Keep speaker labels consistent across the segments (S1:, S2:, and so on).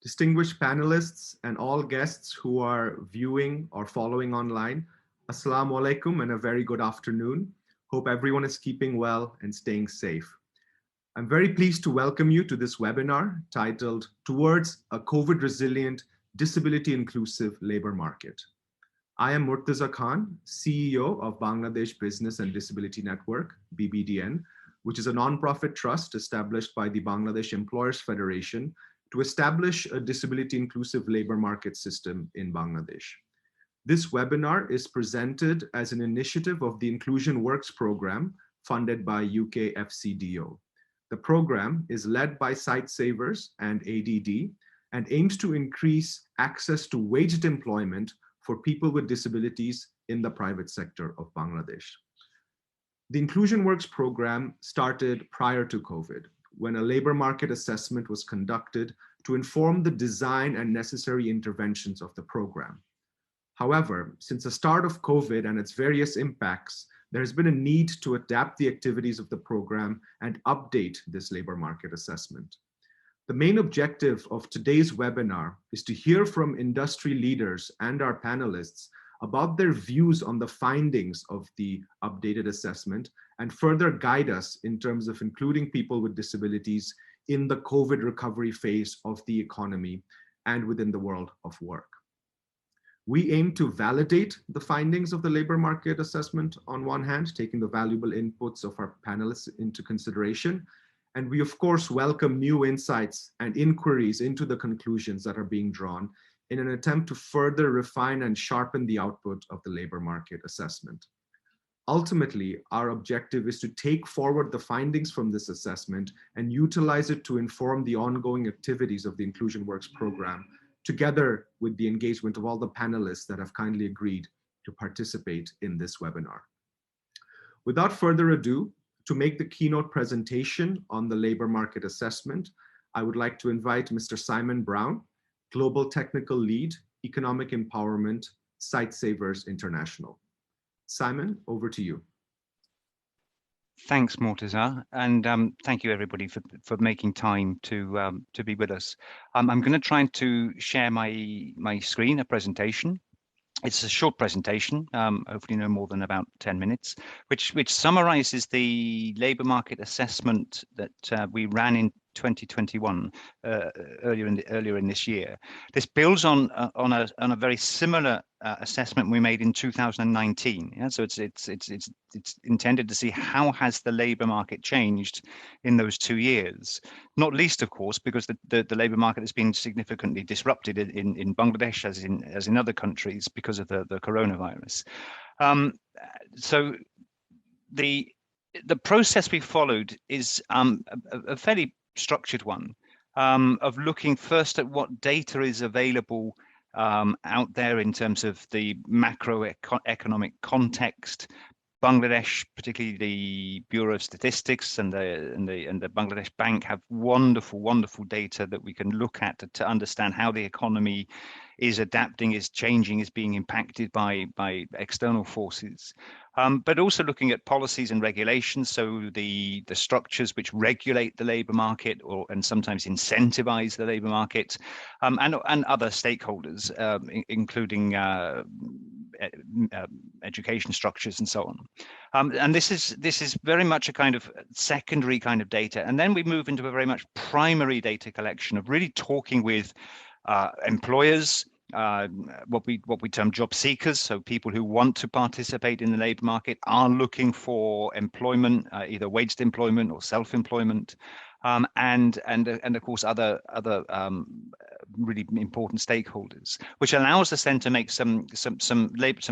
S1: Distinguished panelists and all guests who are viewing or following online, Assalamu alaikum and a very good afternoon. Hope everyone is keeping well and staying safe. I'm very pleased to welcome you to this webinar titled Towards a COVID-Resilient, Disability-Inclusive Labor Market. I am Murteza Khan, CEO of Bangladesh Business and Disability Network, BBDN, which is a non-profit trust established by the Bangladesh Employers Federation to establish a disability-inclusive labor market system in Bangladesh. This webinar is presented as an initiative of the Inclusion Works program funded by UK FCDO. The program is led by Sightsavers and ADD and aims to increase access to waged employment for people with disabilities in the private sector of Bangladesh. The Inclusion Works program started prior to COVID, when a labor market assessment was conducted to inform the design and necessary interventions of the program. However, since the start of COVID and its various impacts, there has been a need to adapt the activities of the program and update this labor market assessment. The main objective of today's webinar is to hear from industry leaders and our panelists about their views on the findings of the updated assessment and further guide us in terms of including people with disabilities in the COVID recovery phase of the economy and within the world of work. We aim to validate the findings of the labor market assessment on one hand, taking the valuable inputs of our panelists into consideration. And we of course welcome new insights and inquiries into the conclusions that are being drawn in an attempt to further refine and sharpen the output of the labor market assessment. Ultimately, our objective is to take forward the findings from this assessment and utilize it to inform the ongoing activities of the Inclusion Works program, together with the engagement of all the panelists that have kindly agreed to participate in this webinar. Without further ado, to make the keynote presentation on the labor market assessment, I would like to invite Mr. Simon Brown, Global Technical Lead, Economic Empowerment, Sightsavers International. Simon, over to you.
S2: Thanks, Murteza, and thank you everybody for making time to be with us. I'm going to try to share my screen, a presentation. It's a short presentation, hopefully no more than about 10 minutes, which summarizes the labor market assessment that we ran in 2021, earlier in this year. This builds on a very similar assessment we made in 2019. Yeah? So it's intended to see how has the labor market changed in those 2 years. Not least, of course, because the labor market has been significantly disrupted in Bangladesh as in other countries because of the coronavirus. So the process we followed is a fairly structured one, of looking first at what data is available out there in terms of the macroeconomic context. Bangladesh, particularly the Bureau of Statistics and the Bangladesh Bank, have wonderful data that we can look at to understand how the economy is adapting, is changing, is being impacted by external forces. But also looking at policies and regulations, so the structures which regulate the labor market and sometimes incentivize the labor market, and other stakeholders, including education structures and so on. And this is very much a kind of secondary kind of data. And then we move into a very much primary data collection of really talking with employers, what we term job seekers, so people who want to participate in the labor market, are looking for employment, either waged employment or self-employment, and of course other really important stakeholders, which allows us then to make some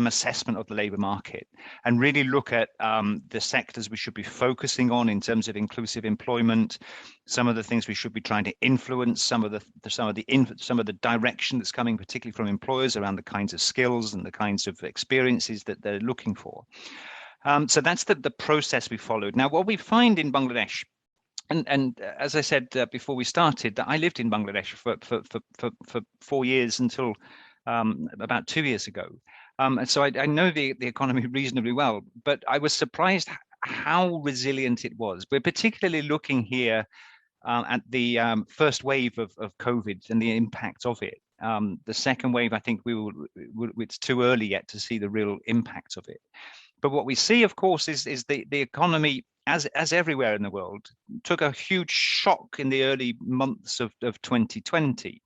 S2: assessment of the labor market and really look at the sectors we should be focusing on in terms of inclusive employment, some of the things we should be trying to influence, some of the direction that's coming, particularly from employers, around the kinds of skills and the kinds of experiences that they're looking for. So that's the process we followed. Now, what we find in Bangladesh, and as I said before we started, that I lived in Bangladesh for 4 years until about 2 years ago. And so I know the economy reasonably well, but I was surprised how resilient it was. We're particularly looking here at the first wave of COVID and the impact of it. The second wave, I think it's too early yet to see the real impact of it. But what we see, of course, is the economy, as everywhere in the world, took a huge shock in the early months of 2020.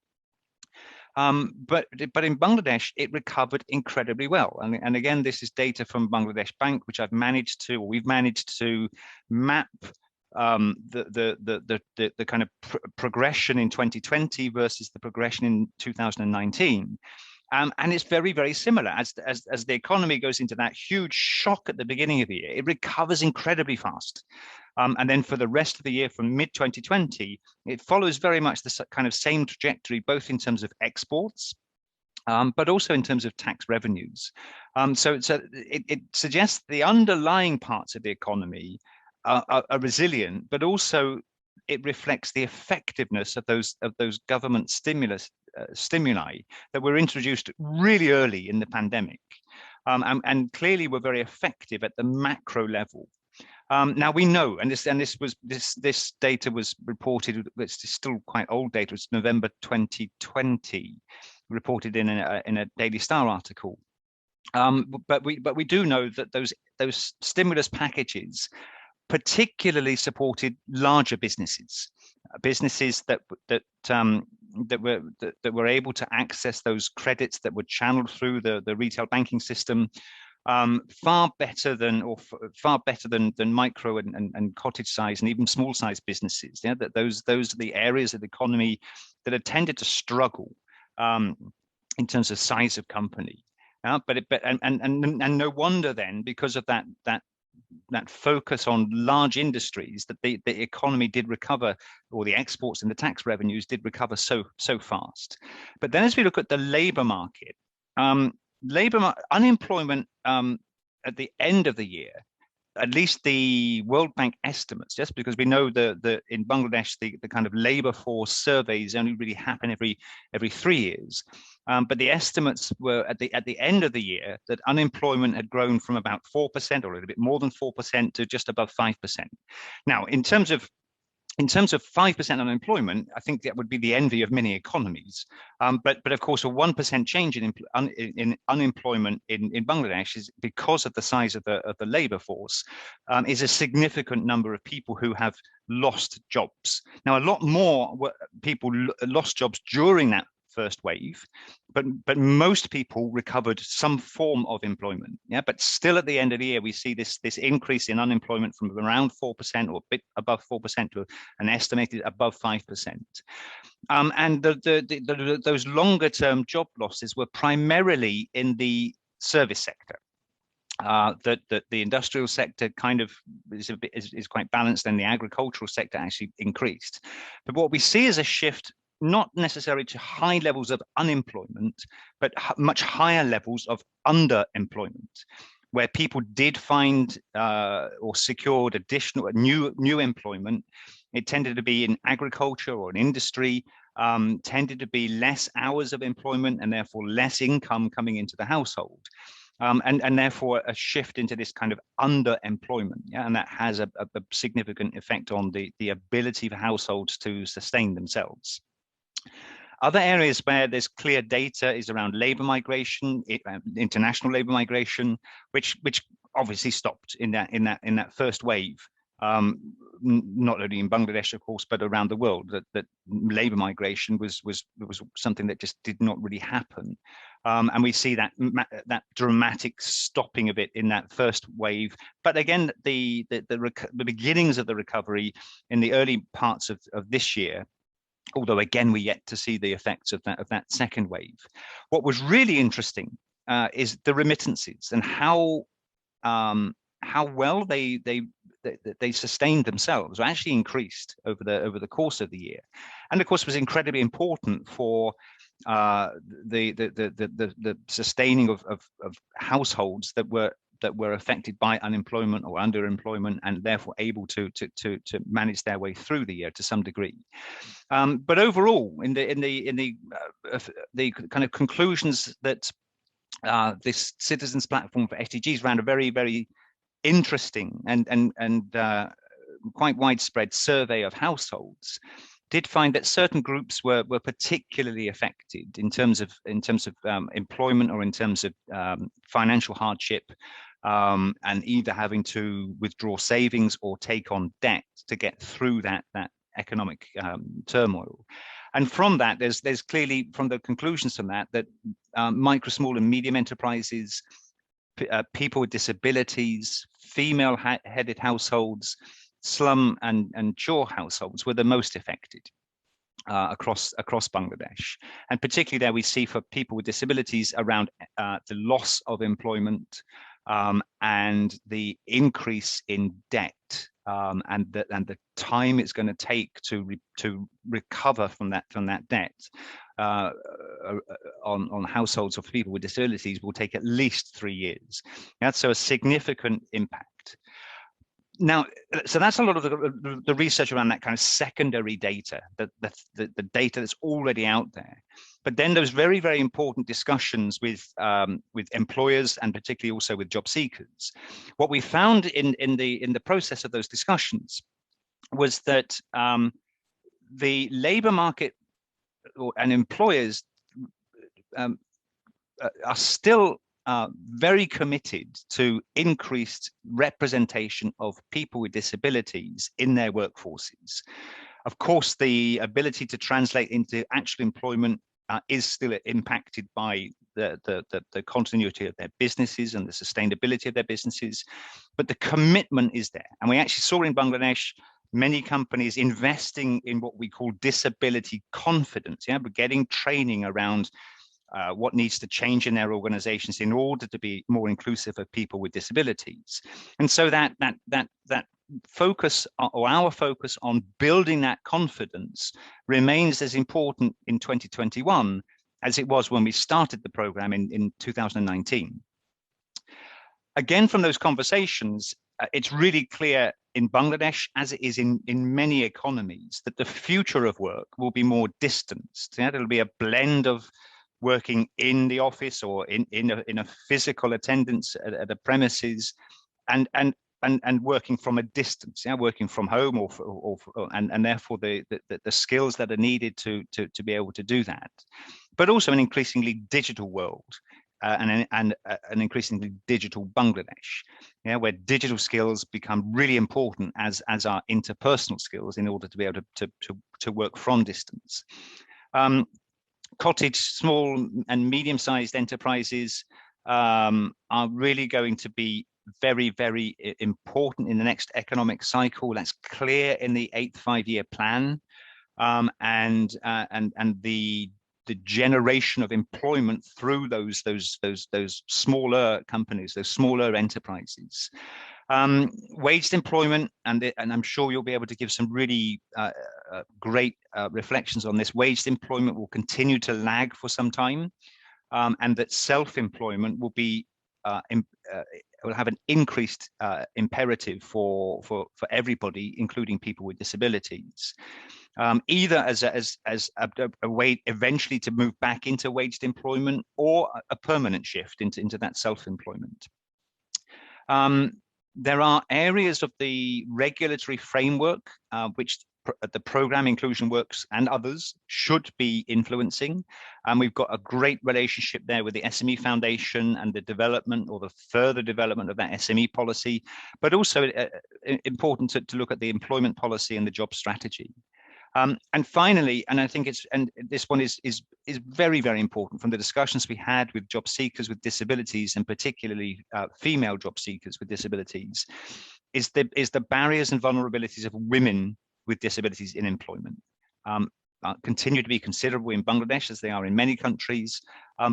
S2: But in Bangladesh, it recovered incredibly well. And again, this is data from Bangladesh Bank, which we've managed to map the kind of progression in 2020 versus the progression in 2019. And it's very, very similar. As the economy goes into that huge shock at the beginning of the year, it recovers incredibly fast. And then for the rest of the year, from mid-2020, it follows very much the kind of same trajectory, both in terms of exports, but also in terms of tax revenues. So it suggests the underlying parts of the economy are resilient, but also it reflects the effectiveness of those government stimuli that were introduced really early in the pandemic, and clearly were very effective at the macro level. Now we know, and this data was reported. It's still quite old data. It's November 2020, reported in a Daily Star article. But we do know that those stimulus packages particularly supported larger businesses that were able to access those credits that were channeled through the retail banking system. Far better than micro and cottage size and even small size businesses. Yeah, that those are the areas of the economy that have tended to struggle in terms of size of company. But no wonder then, because of that focus on large industries, that the economy did recover, or the exports and the tax revenues did recover so fast. But then as we look at the labor market, unemployment at the end of the year, at least the World Bank estimates, just because we know in Bangladesh the kind of labor force surveys only really happen every 3 years, but the estimates were at the end of the year that unemployment had grown from about 4%, or a little bit more than 4%, to just above 5%. Now, in terms of 5% unemployment, I think that would be the envy of many economies. But of course, a 1% change in unemployment in Bangladesh is, because of the size of the labor force, is a significant number of people who have lost jobs. Now, a lot more people lost jobs during that first wave, but most people recovered some form of employment. Yeah, but still at the end of the year, we see this increase in unemployment from around 4%, or a bit above 4%, to an estimated above 5%. And those longer term job losses were primarily in the service sector. That the industrial sector kind of is quite balanced, and the agricultural sector actually increased. But what we see is a shift, not necessarily to high levels of unemployment, but much higher levels of underemployment, where people did find or secured additional new employment. It tended to be in agriculture or in industry, tended to be less hours of employment and therefore less income coming into the household. And therefore a shift into this kind of underemployment, yeah, and that has a significant effect on the ability for households to sustain themselves. Other areas where there's clear data is around labor migration, international labor migration, which obviously stopped in that first wave. Not only in Bangladesh, of course, but around the world, that labor migration was something that just did not really happen. And we see that dramatic stopping of it in that first wave. But again, the beginnings of the recovery in the early parts of this year, although again we're yet to see the effects of that second wave. What was really interesting is the remittances and how well they sustained themselves, or actually increased over the course of the year, and of course was incredibly important for the sustaining of households that were affected by unemployment or underemployment, and therefore able to manage their way through the year to some degree. But overall, in the kind of conclusions that this citizens platform for SDGs ran a very, very interesting and quite widespread survey of households did find that certain groups were particularly affected in terms of employment or in terms of financial hardship, and either having to withdraw savings or take on debt to get through that economic turmoil. And from that, there's clearly, from the conclusions from that micro, small, and medium enterprises, people with disabilities, female-headed households, slum and chore households were the most affected across Bangladesh. And particularly there we see for people with disabilities around the loss of employment and the increase in debt, and the time it's going to take to recover from that debt on households of people with disabilities will take at least 3 years. That's so a significant impact. Now, so that's a lot of the research around that kind of secondary data, the data that's already out there. But then those very, very important discussions with employers and particularly also with job seekers. What we found in the process of those discussions was that the labour market and employers are still very committed to increased representation of people with disabilities in their workforces. Of course, the ability to translate into actual employment is still impacted by the continuity of their businesses and the sustainability of their businesses, but the commitment is there. And we actually saw in Bangladesh many companies investing in what we call disability confidence, but getting training around what needs to change in their organizations in order to be more inclusive of people with disabilities. And so that focus, or our focus on building that confidence, remains as important in 2021 as it was when we started the program in 2019. Again, from those conversations, it's really clear in Bangladesh, as it is in many economies, that the future of work will be more distanced. It'll be a blend of working in the office or in a physical attendance at a premises, and working from a distance, working from home, and therefore the skills that are needed to be able to do that, but also an increasingly digital world, and an increasingly digital Bangladesh, where digital skills become really important as our interpersonal skills in order to be able to work from distance. Cottage, small and medium-sized enterprises are really going to be very, very important in the next economic cycle. That's clear in the 8th five-year plan, and the generation of employment through those smaller companies, those smaller enterprises. Waged employment, and I'm sure you'll be able to give some really great reflections on this. Waged employment will continue to lag for some time, and that self-employment will be will have an increased imperative for everybody, including people with disabilities, either as a way eventually to move back into waged employment, or a permanent shift into that self-employment. There are areas of the regulatory framework which the program Inclusion Works and others should be influencing. And we've got a great relationship there with the SME Foundation and the development or the further development of that SME policy, but also important to look at the employment policy and the job strategy. And finally, and I think this one is very, very important from the discussions we had with job seekers with disabilities, and particularly female job seekers with disabilities, is the barriers and vulnerabilities of women with disabilities in employment. Continue to be considerable in Bangladesh, as they are in many countries,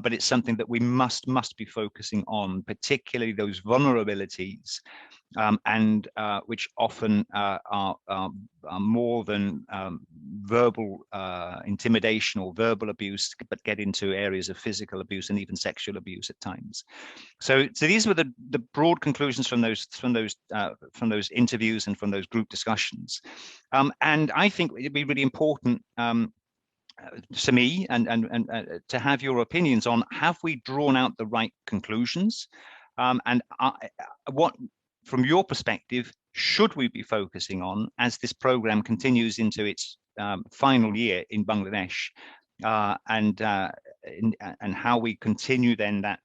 S2: but it's something that we must be focusing on, particularly those vulnerabilities, and which often are more than verbal intimidation or verbal abuse, but get into areas of physical abuse and even sexual abuse at times. So these were the broad conclusions from those interviews and from those group discussions, and I think it'd be really important to me and to have your opinions on, have we drawn out the right conclusions, and what, from your perspective, should we be focusing on as this program continues into its final year in Bangladesh, and how we continue then that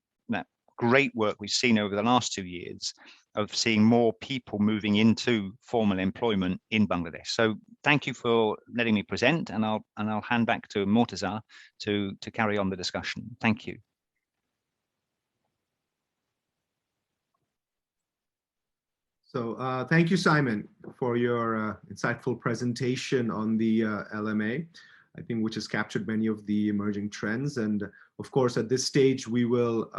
S2: great work we've seen over the last 2 years of seeing more people moving into formal employment in Bangladesh. So thank you for letting me present, and I'll hand back to Murteza to carry on the discussion. Thank you.
S1: So thank you, Simon, for your insightful presentation on the LMA, I think, which has captured many of the emerging trends. And of course, at this stage, we will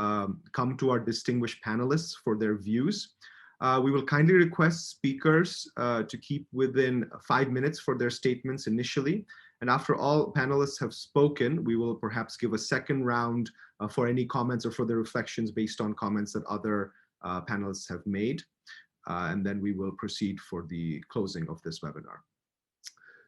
S1: come to our distinguished panelists for their views. We will kindly request speakers to keep within 5 minutes for their statements initially. And after all panelists have spoken, we will perhaps give a second round for any comments or further reflections based on comments that other panelists have made. And then we will proceed for the closing of this webinar.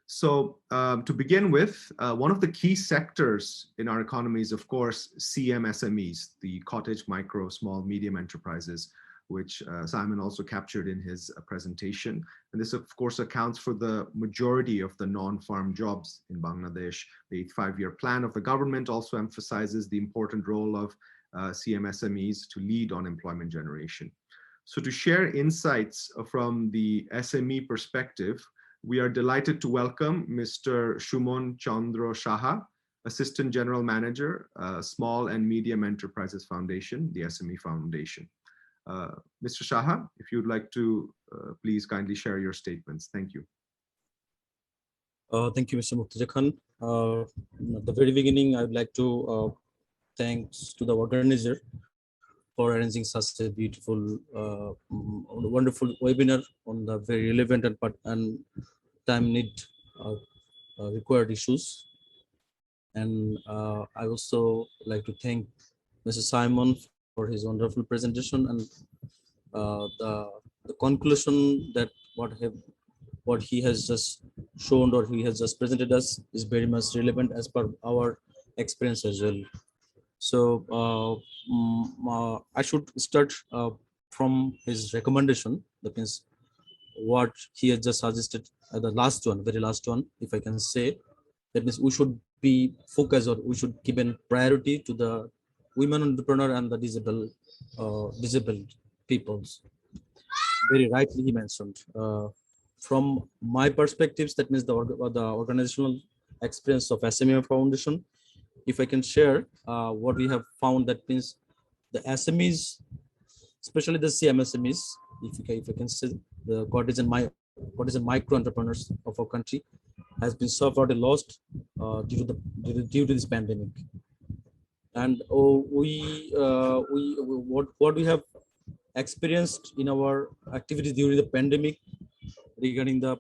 S1: So to begin with, one of the key sectors in our economy is, of course, CMSMEs, the cottage, micro, small, medium enterprises, which Simon also captured in his presentation. And this, of course, accounts for the majority of the non-farm jobs in Bangladesh. The 8th five-year plan of the government also emphasizes the important role of CMSMEs to lead on employment generation. So to share insights from the SME perspective, we are delighted to welcome Mr. Sumon Chandra Saha, Assistant General Manager, Small and Medium Enterprises Foundation, the SME Foundation. Mr. Saha, if you'd like to please kindly share your statements. Thank you.
S3: Thank you, Mr. Murteza Khan. At the very beginning, I would like to thanks to the organizer for arranging such a beautiful, wonderful webinar on the very relevant and time need required issues. And I also like to thank Mr. Simon for his wonderful presentation, and the conclusion that what he has just shown or he has just presented us is very much relevant as per our experience as well. So I should start from his recommendation. That means what he has just suggested at the last one, very last one, if I can say. That means we should be focused, or we should give a priority to the women entrepreneur and the disabled peoples. Very rightly he mentioned. From my perspectives, that means the organizational experience of SME Foundation, if I can share what we have found, that means the SMEs, especially the CMSMEs, if I can say, the cottage and micro entrepreneurs of our country has been suffered a loss due to this pandemic. And what we have experienced in our activities during the pandemic regarding the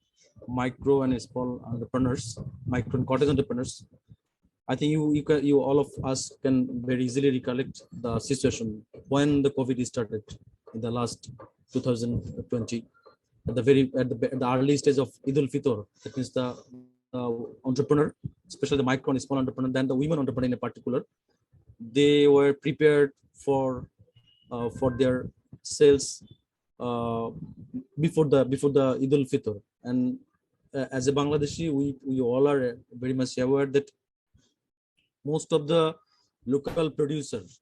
S3: micro and small entrepreneurs, micro and cottage entrepreneurs, I think you all of us can very easily recollect the situation when the COVID started in the last 2020, at the early stage of Eid al-Fitr. That means the entrepreneur, especially the micro and small entrepreneur, then the women entrepreneur in particular, they were prepared for their sales before the Eid al-Fitr. And as a Bangladeshi, we all are very much aware that most of the local producers,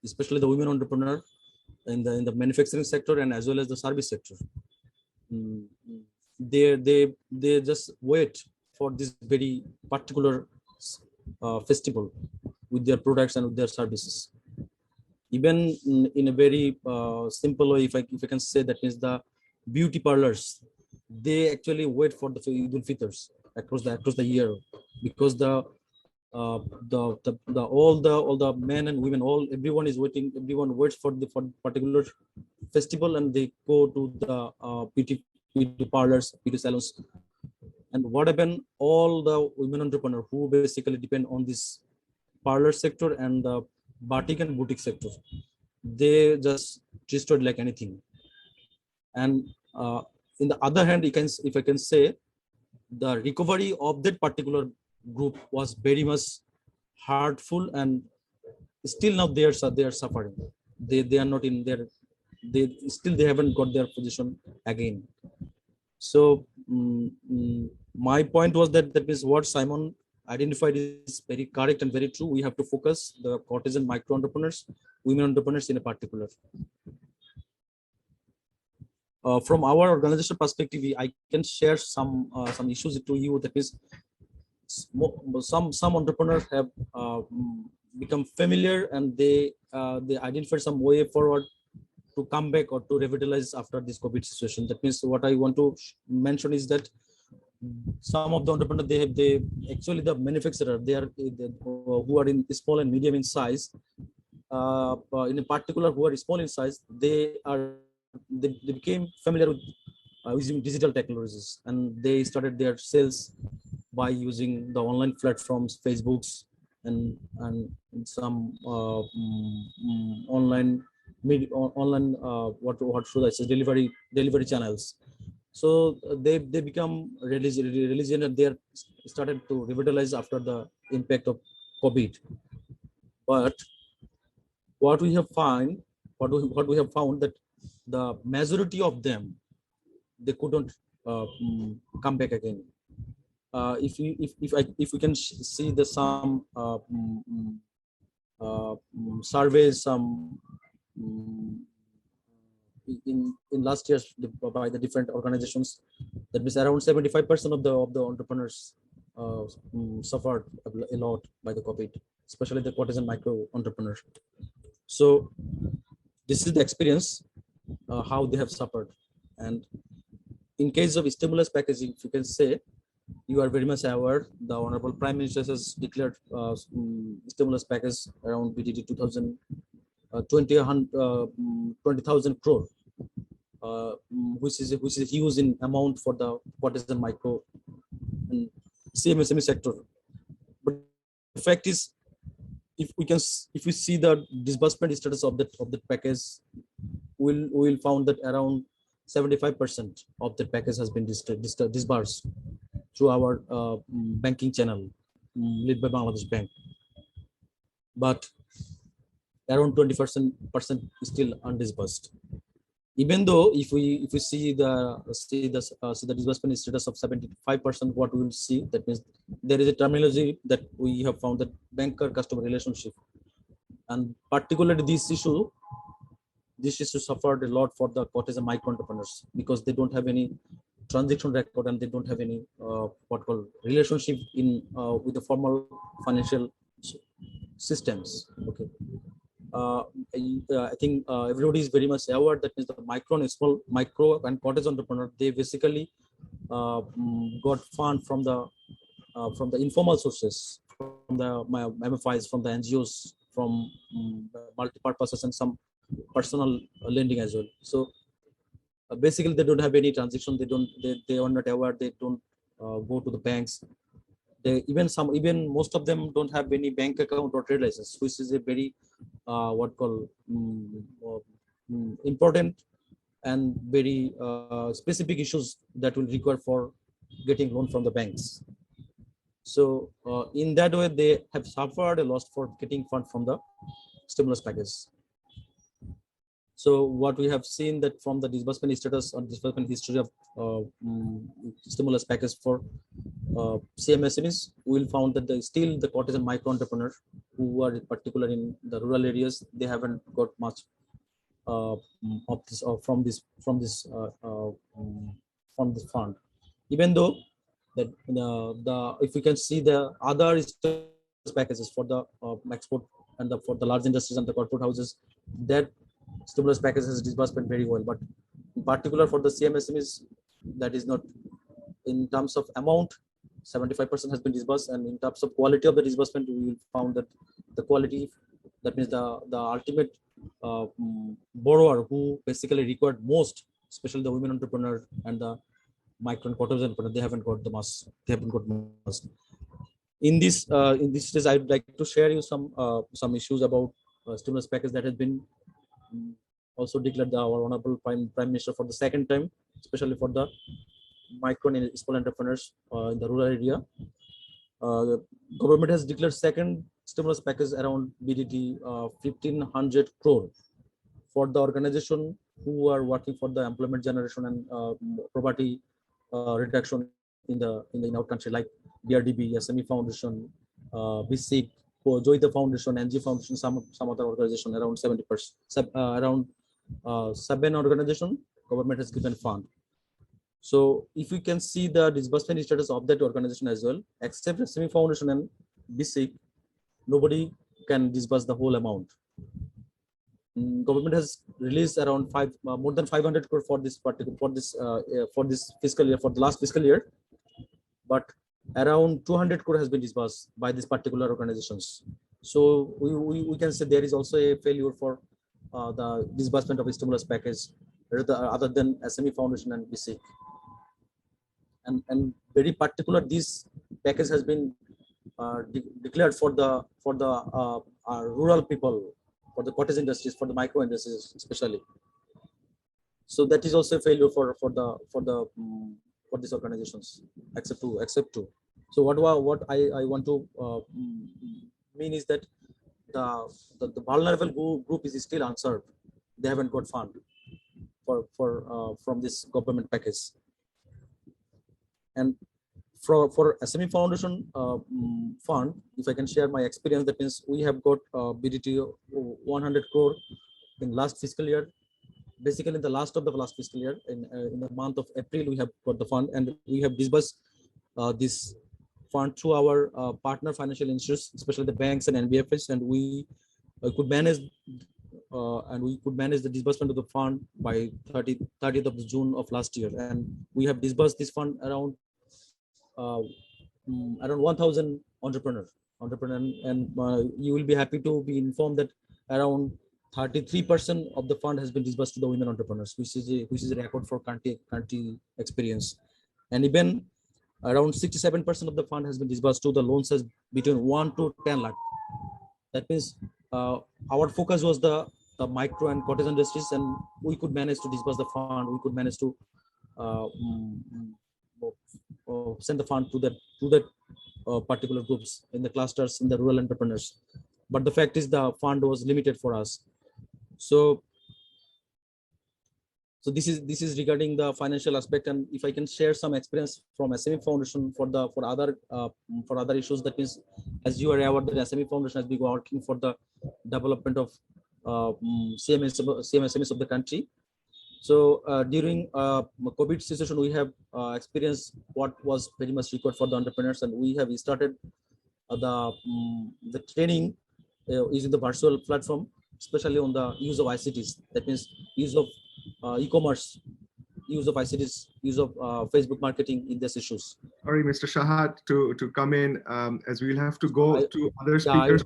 S3: especially the women entrepreneur in the manufacturing sector and as well as the service sector, they just wait for this very particular festival with their products and with their services. Even in a very simple way, if I can say, that is the beauty parlors, they actually wait for the Eid al-Fitrs across the year, because all the men and women, everyone is waiting. Everyone waits for the particular festival, and they go to the beauty parlors, beauty salons. And what happened? All the women entrepreneurs who basically depend on this parlor sector and the batik and boutique sector, they just destroyed like anything. And in the other hand, if I can say, the recovery of that particular group was very much hurtful, and still now they are suffering. They are not in their they haven't got their position again. So my point was that means what Simon identified is very correct and very true. We have to focus the courtesan micro entrepreneurs, women entrepreneurs in a particular. From our organizational perspective, I can share some issues to you. That is, some entrepreneurs have become familiar, and they identify some way forward to come back or to revitalize after this COVID situation. That means what I want to mention is that some of the entrepreneurs, they actually the manufacturer, who are in small and medium in size, in a particular who are small in size, they became familiar with using digital technologies, and they started their sales by using the online platforms, Facebooks, and some online what should I say, delivery channels. So they become religion, and they started to revitalize after the impact of COVID. But what we have found that the majority of them, they couldn't come back again. If we can see the some surveys, some in last year by the different organizations, that means around 75% of the entrepreneurs suffered a lot by the COVID, especially the courtesan micro entrepreneurs. So this is the experience, how they have suffered. And in case of stimulus packaging, if you can say, you are very much aware, the Honorable Prime Minister has declared stimulus package around BDD 20,000 crore, which is a huge in amount for the courtesan micro and CMSME sector. But the fact is, if we see the disbursement status of the package, we'll found that around 75% of the package has been disbursed through our banking channel led by Bangladesh Bank, but around 20% is still undisbursed. Even though if we see the disbursement status of 75%, what we will see, that means there is a terminology that we have found, that banker customer relationship, and particularly this issue suffered a lot for the courtesan micro entrepreneurs, because they don't have any transaction record, and they don't have any what called relationship in with the formal financial systems. Okay. I think everybody is very much aware that is the micro and courtesan entrepreneur, they basically got fund from the informal sources, from the MFIs, from the NGOs, from multi-purposes, and some personal lending as well. So basically they don't have any transaction, they are not aware, they don't go to the banks. Even most of them don't have any bank account or trade license, which is a very important and very specific issues that will require for getting loan from the banks. So in that way, they have suffered a loss for getting fund from the stimulus package. So what we have seen, that from the disbursement status or disbursement history of stimulus package for CMSMEs, we will found that still the courtesan micro entrepreneurs who are particular in the rural areas, they haven't got much of this from this fund. Even though that if we can see the other packages for the export and for the large industries and the corporate houses, that stimulus package has disbursement very well, but in particular for the CMSMEs, that is not. In terms of amount, 75% has been disbursed, and in terms of quality of the disbursement, we will found that the quality, that means the ultimate borrower who basically required most, especially the women entrepreneur and the micro and courtesan entrepreneur, they haven't got much. In this stage, I'd like to share you some issues about stimulus package that has been also declared our Honorable Prime Minister for the second time, especially for the micro and small entrepreneurs in the rural area. The government has declared second stimulus package around BDT 1,500 crore for the organization who are working for the employment generation and poverty reduction in our country, like BRDB, SME Foundation, BSIC, Joita Foundation, NG Foundation, some other organization, around 70%, around 7 organization government has given fund. So if we can see the disbursement status of that organization as well, except SME Foundation and BSIC, nobody can disburse the whole amount. Government has released around more than 500 crore for this particular for this fiscal year, for the last fiscal year, but around 200 crore has been disbursed by these particular organizations. So we can say there is also a failure for the disbursement of a stimulus package other than SME Foundation and BSIC. And very particular, this package has been declared for the rural people, for the cottage industries, for the micro industries especially. So that is also a failure for these organizations, except two. So what I want to mean is that the vulnerable group is still unserved. They haven't got fund from this government package. And for SME Foundation fund, if I can share my experience, that means we have got BDT 100 crore in last fiscal year. Basically, in the last of the last fiscal year, in the month of April, we have got the fund, and we have disbursed this fund through our partner financial institutions, especially the banks and NBFS, and we could manage the disbursement of the fund by 30th of June of last year, and we have disbursed this fund around 1,000 entrepreneurs, and you will be happy to be informed that around 33% of the fund has been disbursed to the women entrepreneurs, which is a record for country experience, and even around 67% of the fund has been disbursed to the loans as between 1 to 10 lakh. That means our focus was the micro and cottage industries, and we could manage to disburse the fund. We could manage to send the fund to that particular groups in the clusters, in the rural entrepreneurs. But the fact is the fund was limited for us. So this is regarding the financial aspect, and if I can share some experience from SME Foundation for other issues, that means, as you are aware, that SME Foundation has been working for the development of CMSMEs of the country. So during COVID situation, we have experienced what was very much required for the entrepreneurs, and we have started the training using the virtual platform, especially on the use of ICTs. That means use of e-commerce, use of ICTs, use of Facebook marketing in these issues.
S1: Sorry, Mr. Shahat, to come in, as we'll have to go to other speakers.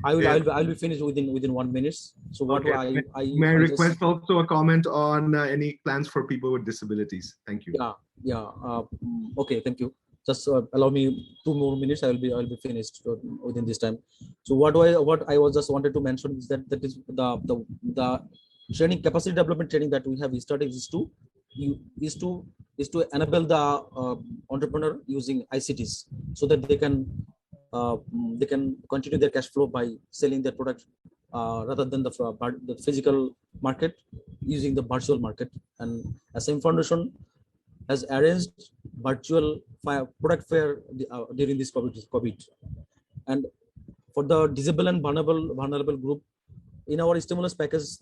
S3: I will be finished within 1 minute. So what
S1: okay. May I request also a comment on any plans for people with disabilities? Thank you.
S3: Okay, thank you. Just allow me 2 more minutes. I will be finished within this time. So what I was just wanted to mention is that is the training, capacity development training that we have started is to enable the entrepreneur using ICTs, so that they can continue their cash flow by selling their product rather than the physical market, using the virtual market. And SM Foundation has arranged virtual product fair during this COVID. And for the disabled and vulnerable group, in our stimulus package,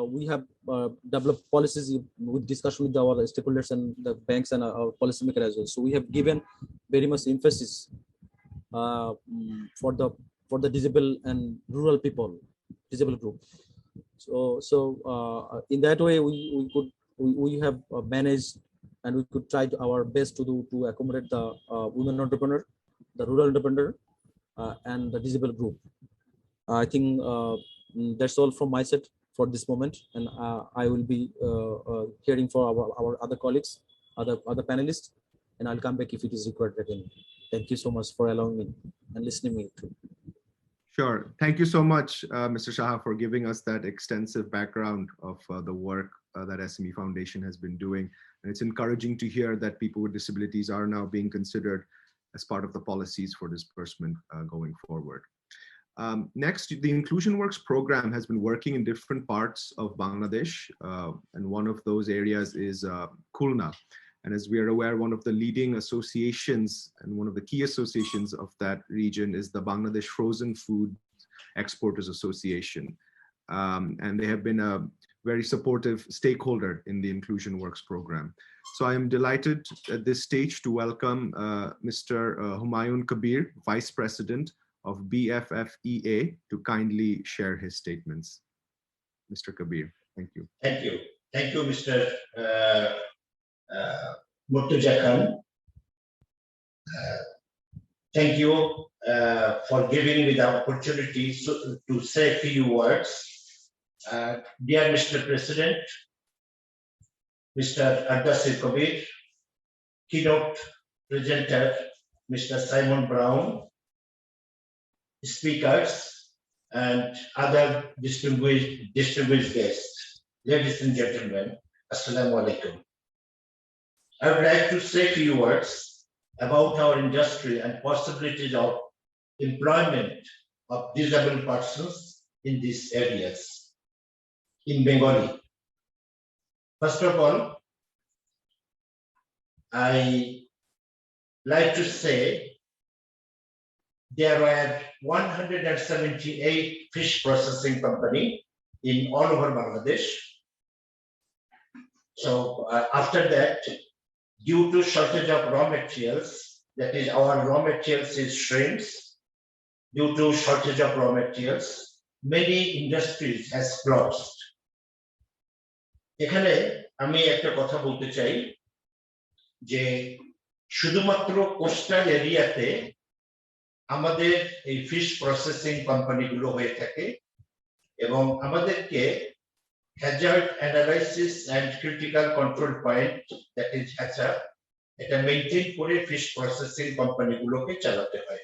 S3: we have developed policies with discussion with our stakeholders and the banks and our policymakers as well. So we have given very much emphasis for the disabled and rural people, disabled group. So in that way, we have managed, and we could try our best to accommodate the women entrepreneur, the rural entrepreneur, and the disabled group. I think that's all from my side for this moment, and I will be hearing for our other colleagues, other panelists, and I'll come back if it is required again. Thank you so much for allowing me and listening me to.
S1: Sure. Thank you so much, Mr. Saha, for giving us that extensive background of the work that SME Foundation has been doing. And it's encouraging to hear that people with disabilities are now being considered as part of the policies for disbursement going forward. Next, the Inclusion Works program has been working in different parts of Bangladesh, and one of those areas is Khulna. And as we are aware, one of the leading associations and one of the key associations of that region is the Bangladesh Frozen Food Exporters Association. And they have been a very supportive stakeholder in the Inclusion Works program. So I am delighted at this stage to welcome Mr. Humayan Kabir, Vice President of BFFEA, to kindly share his statements. Mr. Kabir, thank you.
S4: Thank you. Thank you, Mr. Murteza Khan. Thank you for giving me the opportunity to say a few words. Dear Mr. President, Mr. Ardashir Kabir, keynote presenter, Mr. Simon Brown, speakers, and other distinguished guests, ladies and gentlemen, Assalamu alaikum. I would like to say a few words about our industry and possibilities of employment of disabled persons in these areas in Bengali. First of all, I like to say there were 178 fish processing companies in all over Bangladesh. So after that, due to shortage of raw materials, that is our raw materials is shrimps, due to shortage of raw materials, many industries has closed. এখানে আমি একটা কথা বলতে চাই যে শুধুমাত্র coastal এরিয়াতে আমাদের এই ফিশ প্রসেসিং কোম্পানিগুলো হয়ে থাকে এবং আমাদেরকে hazard analysis and critical control point that is HACCP এটা মেইনটেইন করে ফিশ প্রসেসিং কোম্পানিগুলোকে চালাতে হয়।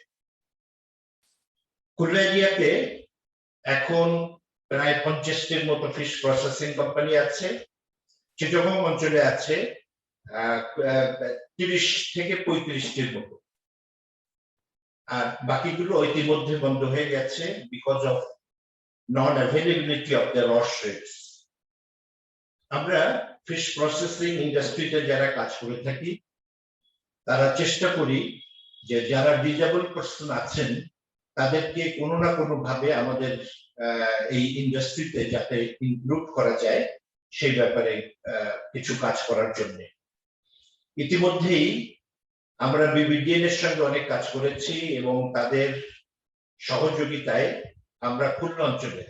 S4: খুলনা এরিয়াতে এখন প্রায় 50টির মতো ফিশ প্রসেসিং কোম্পানি আছে। চিটাগং অঞ্চলে আছে 30 থেকে 35টির মতো, আর বাকিগুলো ইতিমধ্যে বন্ধ হয়ে গেছে because of non availability of the র শিপস। আমরা ফিশ প্রসেসিং ইন্ডাস্ট্রিতে যারা কাজ করে থাকি তারা চেষ্টা করি যে যারা ডিজেবল পারসন আছেন তাদেরকে কোনো না কোনো ভাবে আমাদের এই ইন্ডাস্ট্রিতে যাতে ইনক্লুড করা যায় সেই ব্যাপারে কিছু কাজ করার জন্য। ইতিমধ্যেই আমরা BBDN এর সঙ্গে অনেক কাজ করেছি এবং তাদের সহযোগিতায় আমরা খুলনা অঞ্চলে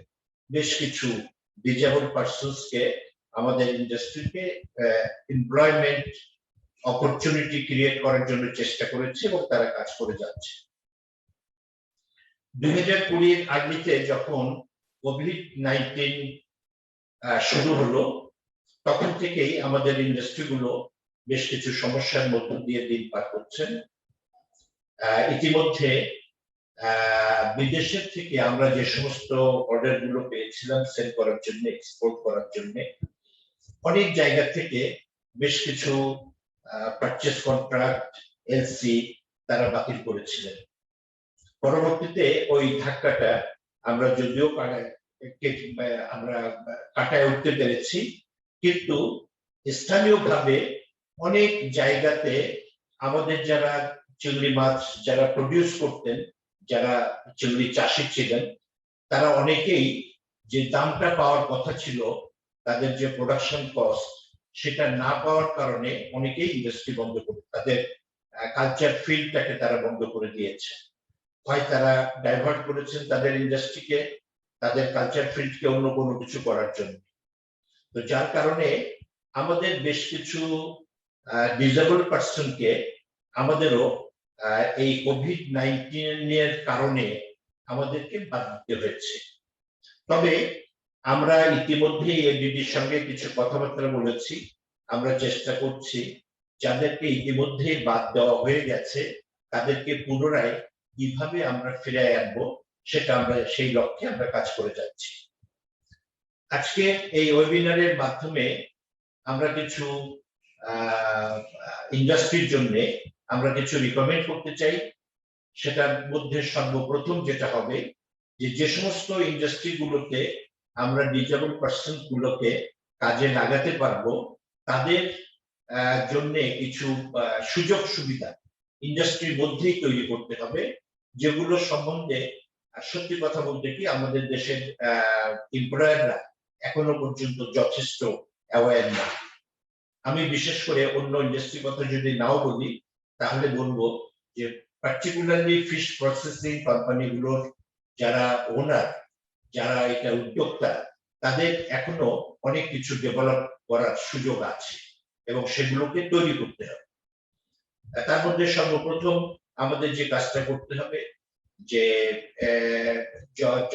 S4: বেশ কিছু ডিজেবল পারসনসকে আমাদের ইন্ডাস্ট্রিতে এমপ্লয়মেন্ট অপরচুনিটি ক্রিয়েট করার জন্য চেষ্টা করেছি এবং তারা কাজ করে যাচ্ছে। 2020 এর আগেতে যখন কোভিড-19 শুরু হলো তখন থেকেই আমাদের ইন্ডাস্ট্রিগুলো বেশ কিছু সমস্যার মধ্য দিয়ে দিন পার করছেন। ইতিমধ্যে বিদেশের থেকে আমরা যে সমস্ত অর্ডার গুলো পেয়েছিলাম সেল করার জন্য, এক্সপোর্ট করার জন্য, অনেক জায়গা থেকে বেশ কিছু পারচেজ কন্ট্রাক্ট এলসি তারা বাতিল করেছিলেন। পরবর্তীতে ওই ধাক্কাটা আমরা যদিও আমরা কাটায় উঠতে পেরেছি, কিন্তু স্থানীয়ভাবে অনেক জায়গাতে আমাদের যারা চিংড়ি মাছ যারা প্রডিউস করতেন, যারা চিংড়ি চাষি ছিলেন, তারা অনেকেই যে দামটা পাওয়ার কথা ছিল তাদের যে প্রোডাকশন কস্ট সেটা না পাওয়ার কারণে অনেকেই ইন্ডাস্ট্রি বন্ধ করে তাদের কালচার ফিল্ডটাকে তারা বন্ধ করে দিয়েছে। হয় তারা ডাইভার্ট করেছেন তাদের ইন্ডাস্ট্রিকে, তাদের কালচার ফিল্ডকে অন্য কোনো কিছু করার জন্য। তো যার কারণে আমাদের বেশ কিছু ডিজেবল পারসনকে আমাদেরও এই কোভিড-19 এর কারণে আমাদেরকে বাদ দিতে হয়েছে। তবে আমরা ইতিমধ্যেই এডিডির সঙ্গে কিছু কথাবার্তা বলেছি, আমরা চেষ্টা করছি যাদেরকে ইতিমধ্যেই বাদ দেওয়া হয়ে গেছে তাদেরকে পুনরায় কিভাবে আমরা ফিরে আনবো সেটা আমরা সেই লক্ষ্যে আমরা কাজ করে যাচ্ছি। আজকে এই ওয়েবিনারের মাধ্যমে আমরা কিছু ইন্ডাস্ট্রির জন্য আমরা কিছু রিকমেন্ড করতে চাই। সেটার মধ্যে সর্বপ্রথম যেটা হবে যে সমস্ত ইন্ডাস্ট্রিগুলোতে আমরা ডিজেবল পার্সন গুলোকে কাজে লাগাতে পারবো, তাদের জন্য কিছু সুযোগ সুবিধা ইন্ডাস্ট্রির মধ্যেই তৈরি করতে হবে, যেগুলো সম্বন্ধে সত্যি কথা বলতে কি আমাদের দেশের এমপ্লয়াররা এখনো পর্যন্ত যথেষ্ট অ্যাওয়্যার না। আমি বিশেষ করে অন্য ইন্ডাস্ট্রির কথা যদি নাও বলি, তাহলে বলবো যে পার্টিকুলারলি ফিশ প্রসেসিং কোম্পানিগুলোর যারা ওনার, যারা এটা উদ্যোক্তা, তাদের এখনো অনেক কিছু ডেভেলপ করার সুযোগ আছে এবং সেগুলোকে তৈরি করতে হবে। তার মধ্যে সর্বপ্রথম আমাদের যে কাজটা করতে হবে, যে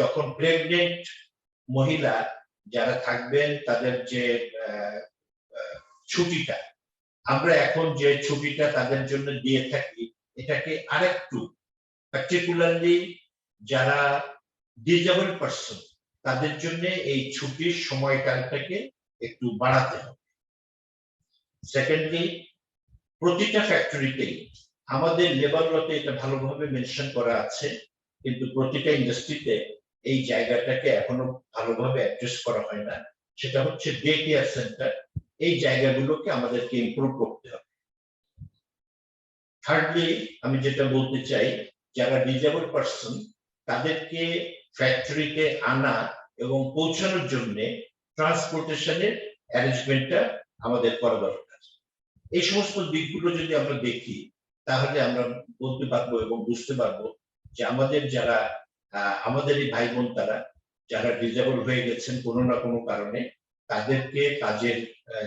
S4: যখন প্রেগনেন্ট মহিলা যারা থাকবেন তাদের যে ছুটিটা, আমরা এখন যে ছুটিটা তাদের জন্য দিয়ে থাকি, এটাকে আরেকটু পার্টিকুলারলি যারা ডিজেবল পার্সন তাদের জন্য এই ছুটির সময়কালটাকে একটু বাড়াতে হবে। সেকেন্ডলি, প্রতিটা ফ্যাক্টরিতেই আমাদের লেবার লতে এটা ভালোভাবে মেনশন করা আছে, কিন্তু প্রতিটা ইন্ডাস্ট্রিতে এই জায়গাটাকে এখনো ভালোভাবে অ্যাড্রেস করা হয় না। সেটা হচ্ছে ডে কেয়ার সেন্টার। এই জায়গাগুলোকে আমাদেরকে ইমপ্রুভ করতে হবে। থার্ডলি, আমি যেটা বলতে চাই, যারা ডিজেবল পার্সন তাদেরকে ফ্যাক্টরিতে আনা এবং পৌঁছানোর জন্য ট্রান্সপোর্টেশনের অ্যারেঞ্জমেন্টটা আমাদের করা দরকার। এই সমস্ত দিকগুলো যদি আমরা দেখি, তাহলে আমরা বলতে পারবো এবং বুঝতে পারবো যে আমাদের যারা আমাদের এই ভাই বোন তারা যারা ডিজেবল হয়ে গেছেন কোনো না কোনো কারণে, তাদেরকে কাজের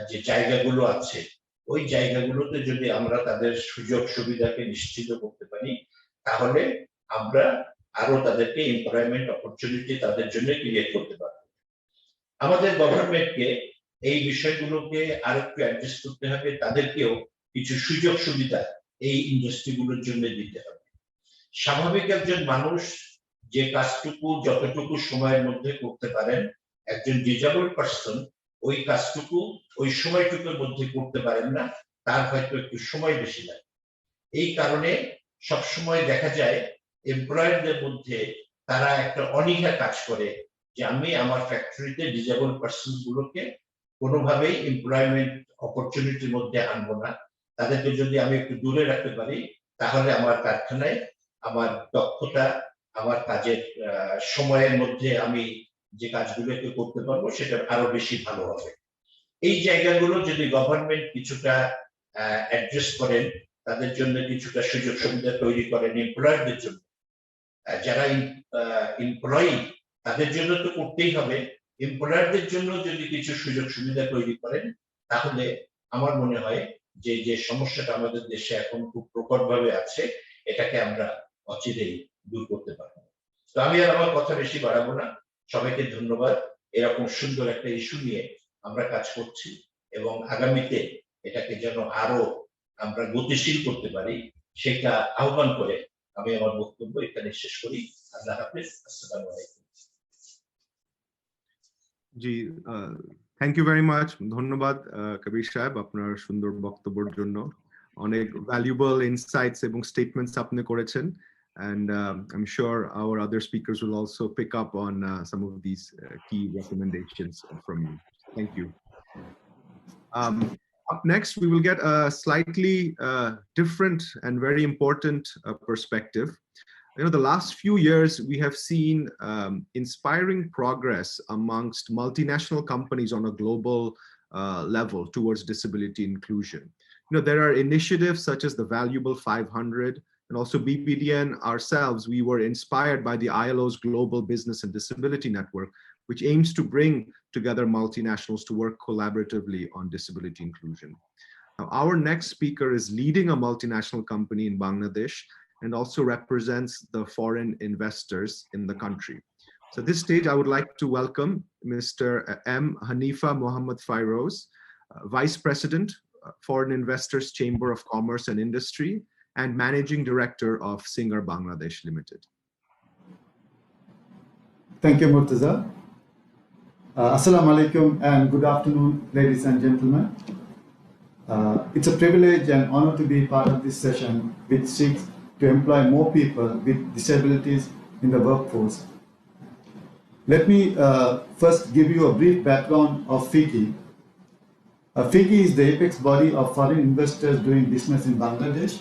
S4: যে জায়গাগুলো আছে ওই জায়গাগুলোতে যদি আমরা তাদের সুযোগ সুবিধাকে নিশ্চিত করতে পারি, তাহলে আমরা আরো তাদেরকে এমপ্লয়মেন্ট অপরচুনিটি তাদের জন্য ক্রিয়েট করতে পারবো। আমাদের গভর্নমেন্টকে এই বিষয়গুলোকে আরো একটু অ্যাডজাস্ট করতে হবে, তাদেরকেও কিছু সুযোগ সুবিধা এই ইন্ডাস্ট্রিগুলোর জন্য দিতে হবে। স্বাভাবিক একজন মানুষ যে কাজটুকু যতটুকু সময়ের মধ্যে করতে পারেন, একজন ডিজেবল পার্সন ওই কাজটুকু ওই সময়টুকুর মধ্যে করতে পারেন না, তার হয়তো একটু সময় বেশি লাগে। এই কারণে সবসময় দেখা যায় এমপ্লয়ারদের মধ্যে তারা একটা অনীহা কাজ করে যে আমি আমার ফ্যাক্টরিতে ডিজেবল পার্সন গুলোকে কোনোভাবেই এমপ্লয়মেন্ট অপরচুনিটির মধ্যে আনবো না। তাদেরকে যদি আমি একটু দূরে রাখতে পারি, তাহলে আমার কারখানায় আমার দক্ষতা, আমার কাজের সময়ের মধ্যে আমি যে কাজগুলোকে করতে পারবো সেটা আরো বেশি ভালো হবে। এই জায়গাগুলো যদি গভর্নমেন্ট কিছুটা অ্যাড্রেস করেন, তাদের জন্য কিছুটা সুযোগ সুবিধা তৈরি করেন এমপ্লয়ারদের জন্য, যারা এমপ্লয়ি তাদের জন্য তো করতেই হবে, এমপ্লয়ারদের জন্য যদি কিছু সুযোগ সুবিধা তৈরি করেন, তাহলে আমার মনে হয় যে যে সমস্যাটা আমাদের দেশে এখন খুব প্রকটভাবে আছে, এটাকে আমরা অচিরেই দূর করতে পারবো। তো আমি আর আমার কথা বেশি বাড়াবো না। সবাইকে ধন্যবাদ। এরকম সুন্দর একটা ইস্যু নিয়ে আমরা কাজ করছি এবং আগামীতে এটাকে যেন আরো আমরা গতিশীল করতে পারি, সেটা আহ্বান করে আমি আমার বক্তব্য এখানে শেষ করি। আল্লাহ হাফেজ। আসসালামু আলাইকুম।
S1: জি, থ্যাংক ইউ ভেরি মাচ। ধন্যবাদ কবির সাহেব আপনার সুন্দর বক্তব্যের জন্য। অনেক ভ্যালুয়েবল ইনসাইটস এবং স্টেটমেন্টস আপনি করেছেন, and I'm sure our other speakers will also pick up on some of these key recommendations from you. Thank you. Up next, we will get a slightly different and very important perspective. You know, the last few years, we have seen inspiring progress amongst multinational companies on a global level towards disability inclusion. You know, there are initiatives such as the Valuable 500, and also BBDN ourselves. We were inspired by the ILO's Global Business and Disability Network, which aims to bring together multinationals to work collaboratively on disability inclusion. Now, our next speaker is leading a multinational company in Bangladesh and also represents the foreign investors in the country. So at this stage, I would like to welcome Mr. M.H.M Fairoz, Vice President, Foreign Investors Chamber of Commerce and Industry, and Managing Director of Singer Bangladesh Limited.
S5: Thank you, Murteza. Assalamu alaikum and good afternoon, ladies and gentlemen. It's a privilege and honor to be part of this session, which seeks to employ more people with disabilities in the workforce Let me first give you a brief background of FICCI. FICCI is the apex body of foreign investors doing business in Bangladesh.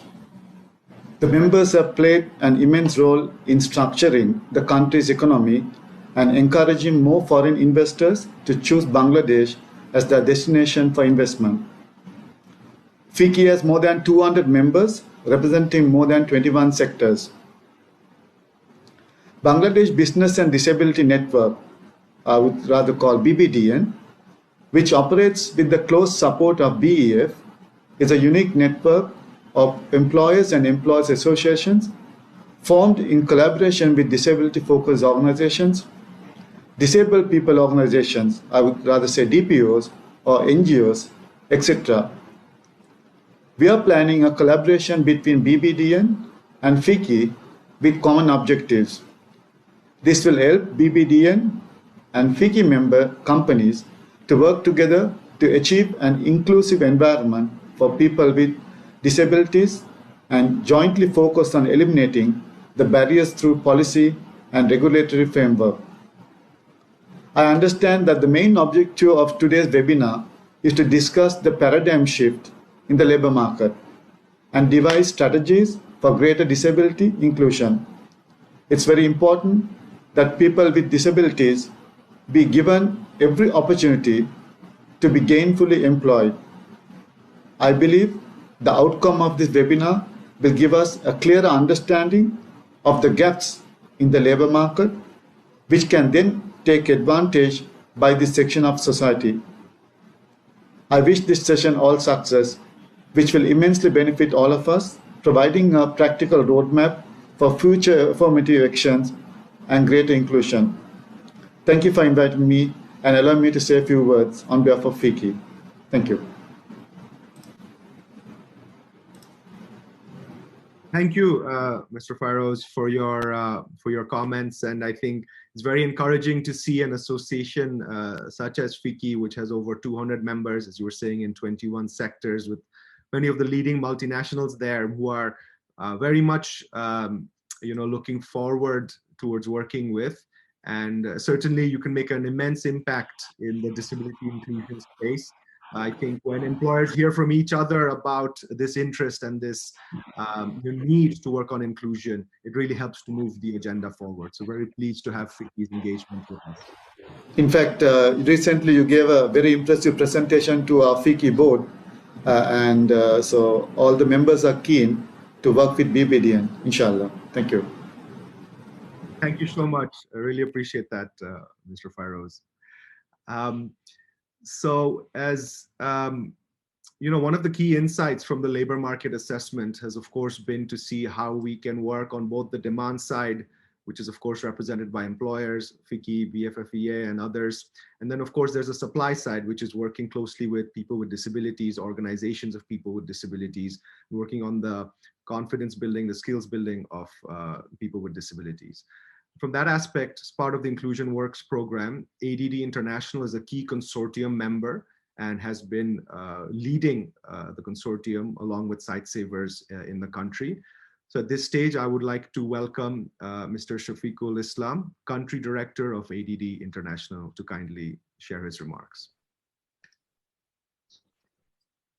S5: The members have played an immense role in structuring the country's economy and encouraging more foreign investors to choose Bangladesh as their destination for investment. FICCI has more than 200 members representing more than 21 sectors. Bangladesh Business and Disability Network, I would rather call BBDN, which operates with the close support of BEF, is a unique network of employers and employees associations formed in collaboration with disability-focused organizations, disabled people organizations, I would rather say DPOs or NGOs, etc. We are planning a collaboration between BBDN and FICCI with common objectives. This will help BBDN and FICCI member companies to work together to achieve an inclusive environment for people with disabilities and jointly focus on eliminating the barriers through policy and regulatory framework. I understand that the main objective of today's webinar is to discuss the paradigm shift in the labor market and devise strategies for greater disability inclusion. It's very important that people with disabilities be given every opportunity to be gainfully employed. I believe the outcome of this webinar will give us a clearer understanding of the gaps in the labor market, which can then take advantage by this section of society. I wish this session all success, which will immensely benefit all of us, providing a practical roadmap for future affirmative actions and greater inclusion. Thank you for inviting me and allowing me to say a few words on behalf of FICCI. Thank you.
S1: Thank you, Mr. Fairoz, for your comments, and I think it's very encouraging to see an association such as FICCI, which has over 200 members, as you were saying, in 21 sectors, with many of the leading multinationals there who are very much, looking forward towards working with. And certainly, you can make an immense impact in the disability inclusion space. I think when employers hear from each other about this interest and this need to work on inclusion, it really helps to move the agenda forward. So very pleased to have FICCI's engagement with us.
S5: In fact, recently you gave a very impressive presentation to our FICCI board, so all the members are keen to work with BBDN, inshallah. Thank you.
S1: Thank you so much. I really appreciate that, Mr. Fairoz. So as one of the key insights from the labor market assessment has, of course, been to see how we can work on both the demand side, which is, of course, represented by employers, FICCI, BFFEA, and others. And then, of course, there's a supply side, which is working closely with people with disabilities, organizations of people with disabilities, working on the confidence building, the skills building of people with disabilities. From that aspect, as part of the Inclusion Works program, ADD International is a key consortium member and has been leading the consortium along with Sightsavers in the country. So at this stage, I would like to welcome Mr. Shafiqul Islam, Country Director of ADD International, to kindly share his remarks.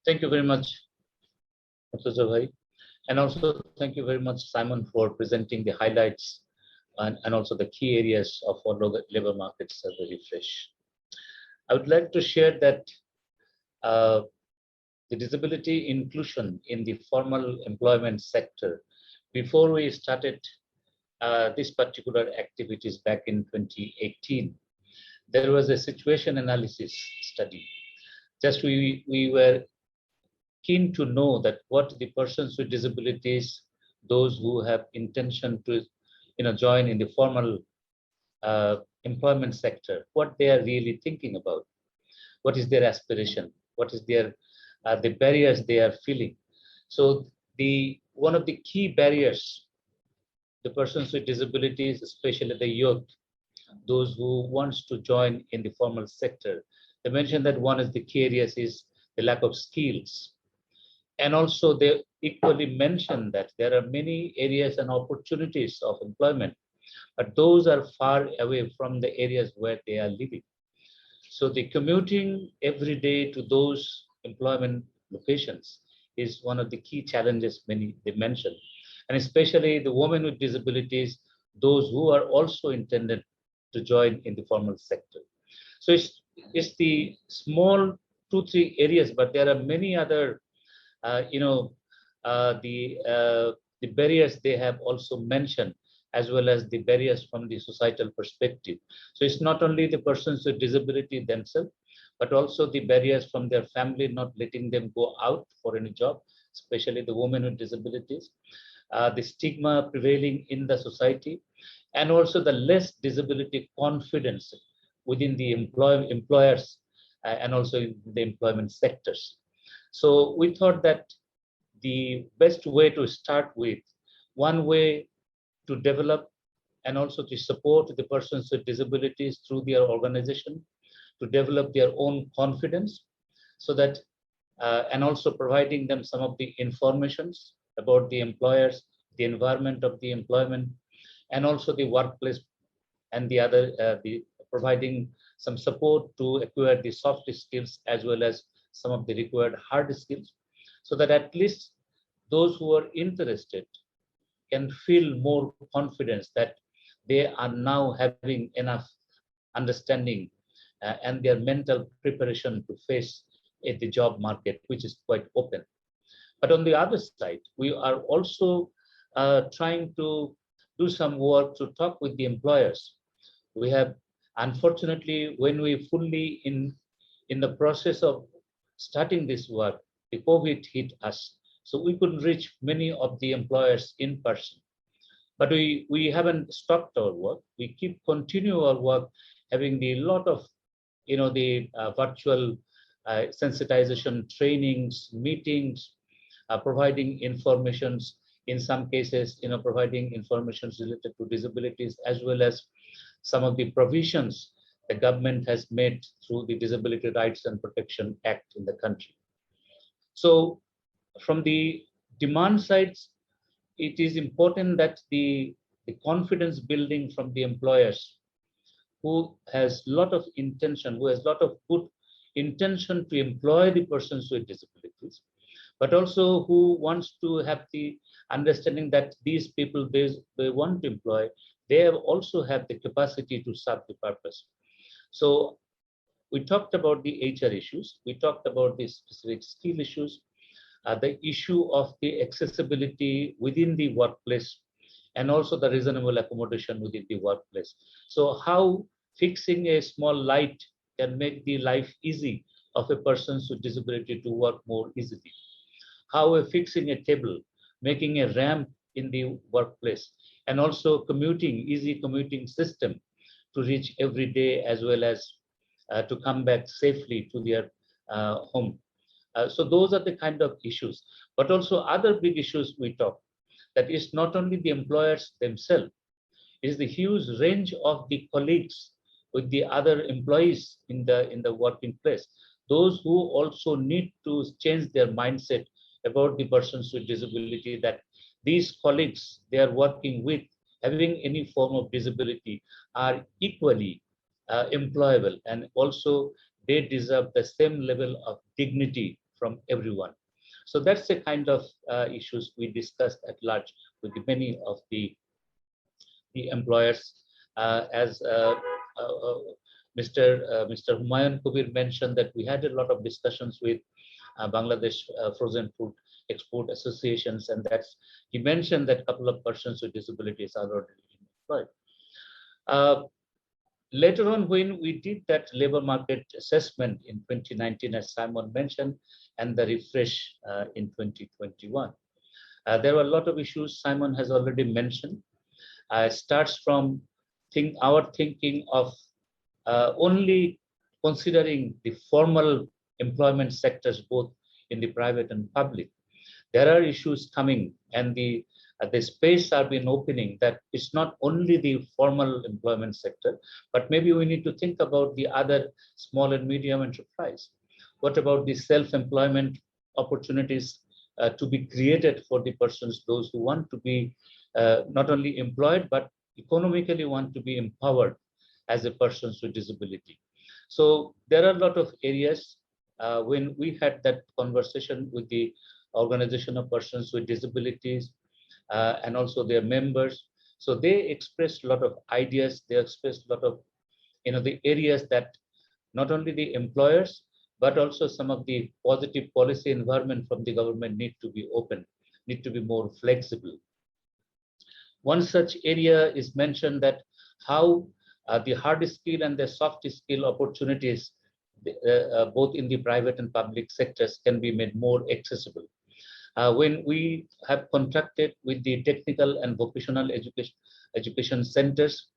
S6: Thank you very much, Murteza Bhai. And also thank you very much, Simon, for presenting the highlights and also the key areas of our labor markets are very fresh. I would like to share that the disability inclusion in the formal employment sector, before we started this particular activities back in 2018, there was a situation analysis study. Just we were keen to know that what the persons with disabilities, those who have intention to join in the formal employment sector, what they are really thinking about, what is their aspiration, what is their the barriers they are feeling. So one of the key barriers, the persons with disabilities, especially the youth, those who wants to join in the formal sector, they mentioned that one of the key areas is the lack of skills. And also they equally mentioned that there are many areas and opportunities of employment, but those are far away from the areas where they are living. So the commuting every day to those employment locations is one of the key challenges many they mention, and especially the women with disabilities, those who are also intended to join in the formal sector. So it's the small 2-3 areas, but there are many other, the barriers they have also mentioned, as well as the barriers from the societal perspective. So it's not only the persons with disability themselves, but also the barriers from their family not letting them go out for any job, especially the women with disabilities, the stigma prevailing in the society, and also the less disability confidence within the employers and also in the employment sectors. So we thought that the best way to start with, one way to develop and also to support the persons with disabilities through their organization, to develop their own confidence, so that, and also providing them some of the informations about the employers, the environment of the employment, and also the workplace, and the other, providing some support to acquire the soft skills as well as some of the required hard skills, so that at least those who are interested can feel more confidence that they are now having enough understanding and their mental preparation to face the job market, which is quite open. But on the other side, we are also trying to do some work to talk with the employers. We have, unfortunately, when we fully in the process of starting this work, the COVID hit us. So we couldn't reach many of the employers in person. But we haven't stopped our work. We keep continue our work, having the lot of, the virtual sensitization trainings, meetings, providing informations, in some cases, providing informations related to disabilities, as well as some of the provisions the government has made through the Disability Rights and Protection Act in the country. So from the demand sides, it is important that the confidence building from the employers who has a lot of intention, who has a lot of good intention to employ the persons with disabilities, but also who wants to have the understanding that these people they want to employ, they also have the capacity to serve the purpose. So we talked about the HR issues, we talked about the specific skill issues, the issue of the accessibility within the workplace, and also the reasonable accommodation within the workplace. So how fixing a small light can make the life easy of a person with disability to work more easily. How fixing a table, making a ramp in the workplace, and also commuting, easy commuting system to reach every day, as well as to come back safely to their home. So those are the kind of issues, but also other big issues we talk, that is not only the employers themselves, is the huge range of the colleagues with the other employees in the working place, those who also need to change their mindset about the persons with disability, that these colleagues they are working with, having any form of disability, are equally employable, and also they deserve the same level of dignity from everyone. So that's the kind of issues we discussed at large with many of the employers. As Mr. Humayan Kabir mentioned, that we had a lot of discussions with Bangladesh Frozen Food Export Associations, and that's, he mentioned that a couple of persons with disabilities are already employed. Later on, when we did that labor market assessment in 2019, as Simon mentioned, and the refresh in 2021, there were a lot of issues Simon has already mentioned. Starts from our thinking of only considering the formal employment sectors, both in the private and public. There are issues coming, and the space are been opening, that it's not only the formal employment sector, but maybe we need to think about the other small and medium enterprise. What about the self-employment opportunities to be created for the persons, those who want to be not only employed, but economically want to be empowered as a person with disability. So there are a lot of areas. When we had that conversation with the Organization of Persons with Disabilities and also their members, so they expressed a lot of ideas. They expressed a lot of, the areas that not only the employers, but also some of the positive policy environment from the government need to be open, need to be more flexible. One such area is mentioned that how the hard skill and the soft skill opportunities, both in the private and public sectors, can be made more accessible. When we have contracted with the technical and vocational education centers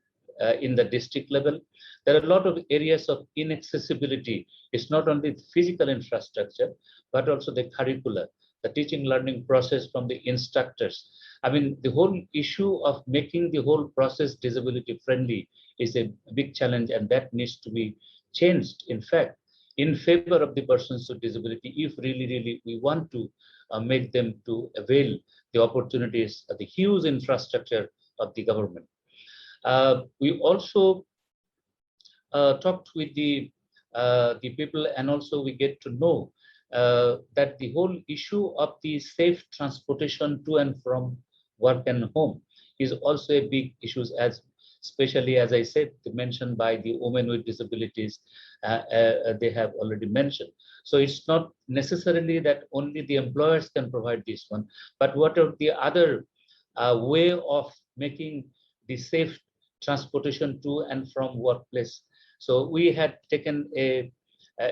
S6: in the district level, there are a lot of areas of inaccessibility. It's not only the physical infrastructure, but also the curricula, the teaching learning process from the instructors. I mean, the whole issue of making the whole process disability friendly is a big challenge, and that needs to be changed, in fact, in favor of the persons with disability, if really we want to make them to avail the opportunities of the huge infrastructure of the government. We also talked with the people, and also we get to know that the whole issue of the safe transportation to and from work and home is also a big issue, as especially, as I said, mentioned by the women with disabilities, they have already mentioned. So it's not necessarily that only the employers can provide this one, but what are the other way of making the safe transportation to and from workplace. So we had taken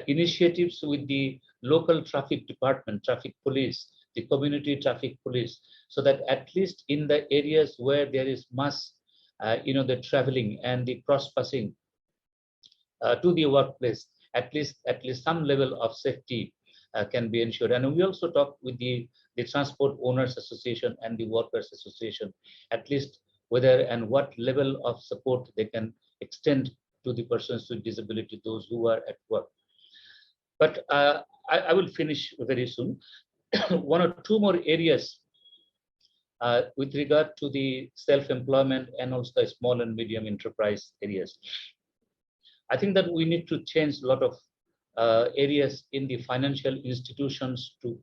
S6: initiatives with the local traffic department, traffic police, the community traffic police, so that at least in the areas where there is mass, the traveling and the cross-passing to the workplace, at least some level of safety can be ensured. And we also talked with the Transport Owners Association and the Workers Association, at least whether and what level of support they can extend to the persons with disability, those who are at work. But I will finish very soon. One or two more areas with regard to the self-employment and also the small and medium enterprise areas. I think that we need to change a lot of areas in the financial institutions to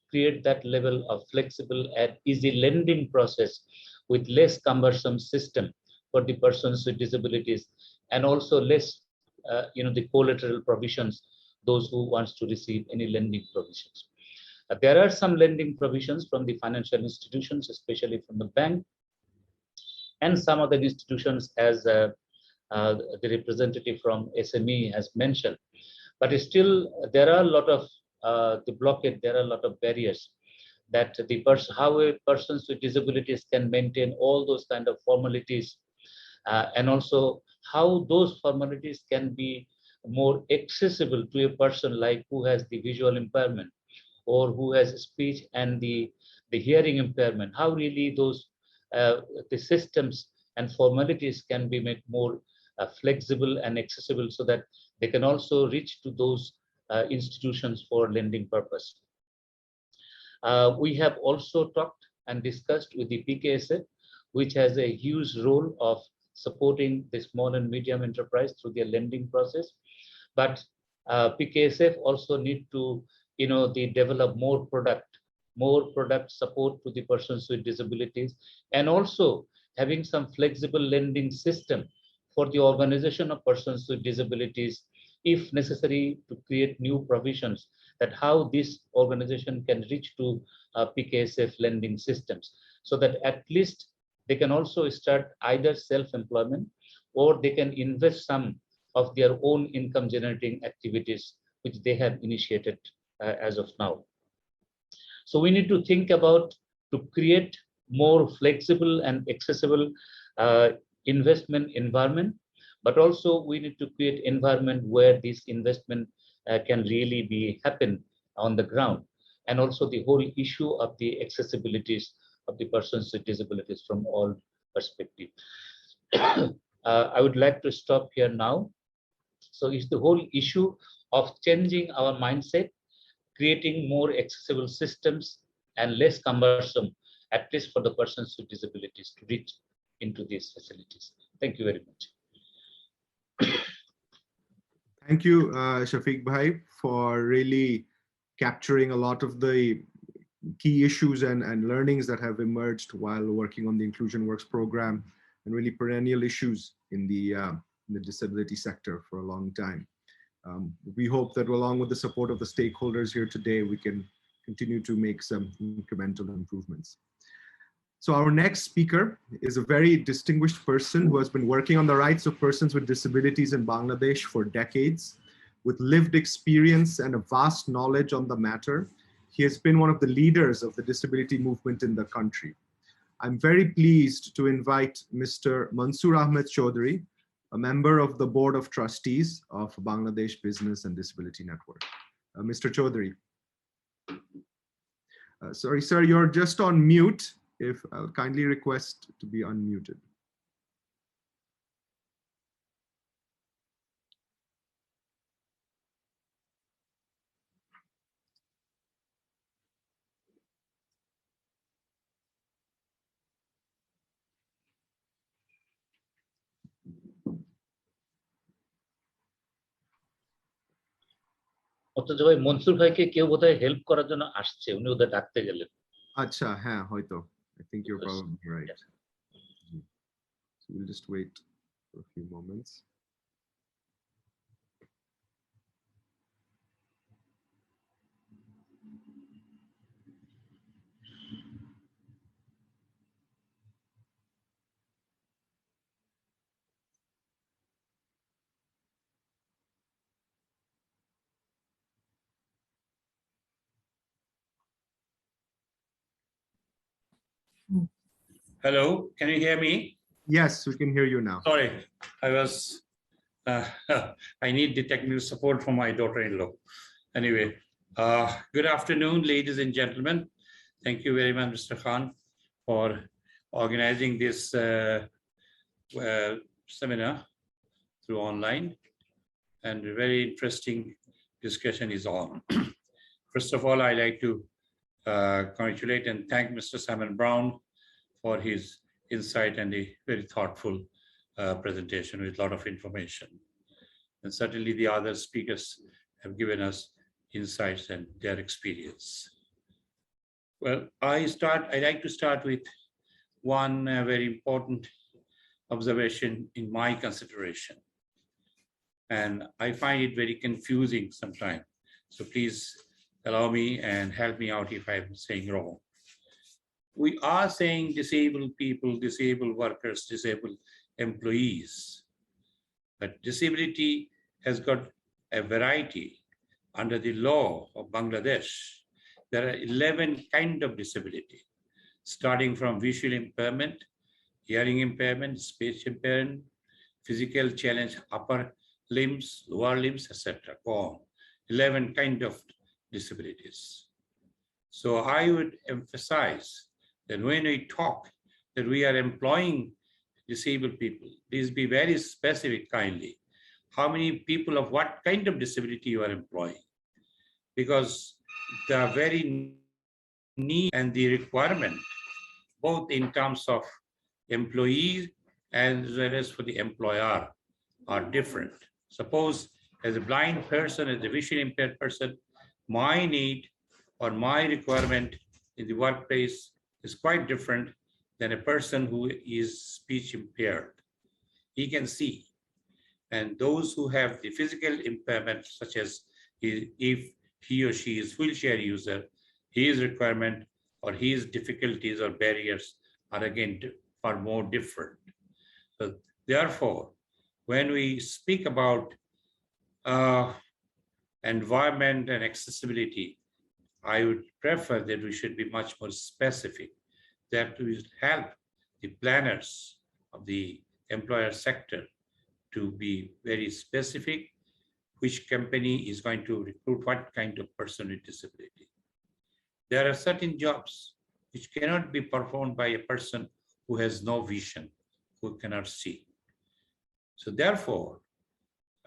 S6: create that level of flexible and easy lending process with less cumbersome system for the persons with disabilities, and also less, the collateral provisions, those who wants to receive any lending provisions. There are some lending provisions from the financial institutions, especially from the bank, and some other institutions, as the representative from SME has mentioned. But still, there are a lot of the blockade. There are a lot of barriers that how persons with disabilities can maintain all those kind of formalities, and also how those formalities can be more accessible to a person like who has the visual impairment or who has speech and the hearing impairment. How really those the systems and formalities can be made more flexible and accessible, so that they can also reach to those institutions for lending purpose. We have also talked and discussed with the PKSF, which has a huge role of supporting the small and medium enterprise through their lending process. But PKSF also need to, develop more product support to the persons with disabilities, and also having some flexible lending system for the organization of persons with disabilities, if necessary, to create new provisions that how this organization can reach to PKSF lending systems, so that at least they can also start either self-employment, or they can invest some of their own income generating activities, which they have initiated as of now. So we need to think about to create more flexible and accessible investment environment, but also we need to create environment where this investment can really be happen on the ground, and also the whole issue of the accessibilities of the persons with disabilities from all perspectives. I would like to stop here now. So it's the whole issue of changing our mindset, creating more accessible systems and less cumbersome, at least for the persons with disabilities, to reach into these facilities. Thank you very much.
S1: Thank you, Shafiq Bhai, for really capturing a lot of the key issues and learnings that have emerged while working on the Inclusion Works program, and really perennial issues in the disability sector for a long time. We hope that along with the support of the stakeholders here today, we can continue to make some incremental improvements. So our next speaker is a very distinguished person who has been working on the rights of persons with disabilities in Bangladesh for decades. With lived experience and a vast knowledge on the matter, he has been one of the leaders of the disability movement in the country. I'm very pleased to invite Mr. Monsur Ahmed Choudhuri, a member of the Board of Trustees of Bangladesh Business and Disability Network. Mr. Choudhuri. Sorry, sir, you're just on mute. If I'll kindly request to be unmuted.
S6: অথচ ভাই মনসুর ভাইকে কেউ বোধহয় help করার জন্য আসছে, উনি ওদের ডাকতে গেলেন।
S1: আচ্ছা, হ্যাঁ হয়তো। I think you're probably right. So we'll just wait for a few moments.
S7: Hello, can you hear me?
S1: Yes, we can hear you now.
S7: Sorry, I need the technical support from my daughter-in-law. Anyway, good afternoon, ladies and gentlemen. Thank you very much, Mr. Khan, for organizing this seminar through online, and a very interesting discussion is on. First of all, I'd like to congratulate and thank Mr. Simon Brown for his insight and a very thoughtful presentation with a lot of information. And certainly the other speakers have given us insights and their experience. Well, I'd like to start with one very important observation in my consideration. And I find it very confusing sometimes. So please allow me and help me out if I'm saying wrong. We are saying disabled people, disabled workers, disabled employees, but disability has got a variety. Under the law of Bangladesh, there are 11 kinds of disability, starting from visual impairment, hearing impairment, speech impairment, physical challenge, upper limbs, lower limbs, etc. Go on. 11 kinds of disabilities. So I would emphasize that when we talk that we are employing disabled people, please be very specific kindly. How many people of what kind of disability you are employing? Because the very need and the requirement, both in terms of employees as well as for the employer, are different. Suppose as a blind person, as a visually impaired person, my need or my requirement in the workplace is quite different than a person who is speech impaired. He can see. And those who have the physical impairment, such as if he or she is wheelchair user, his requirement or his difficulties or barriers are again far more different. So therefore, when we speak about environment and accessibility, I would prefer that we should be much more specific, that we help the planners of the employer sector to be very specific, which company is going to recruit what kind of person with disability. There are certain jobs which cannot be performed by a person who has no vision, who cannot see. So therefore,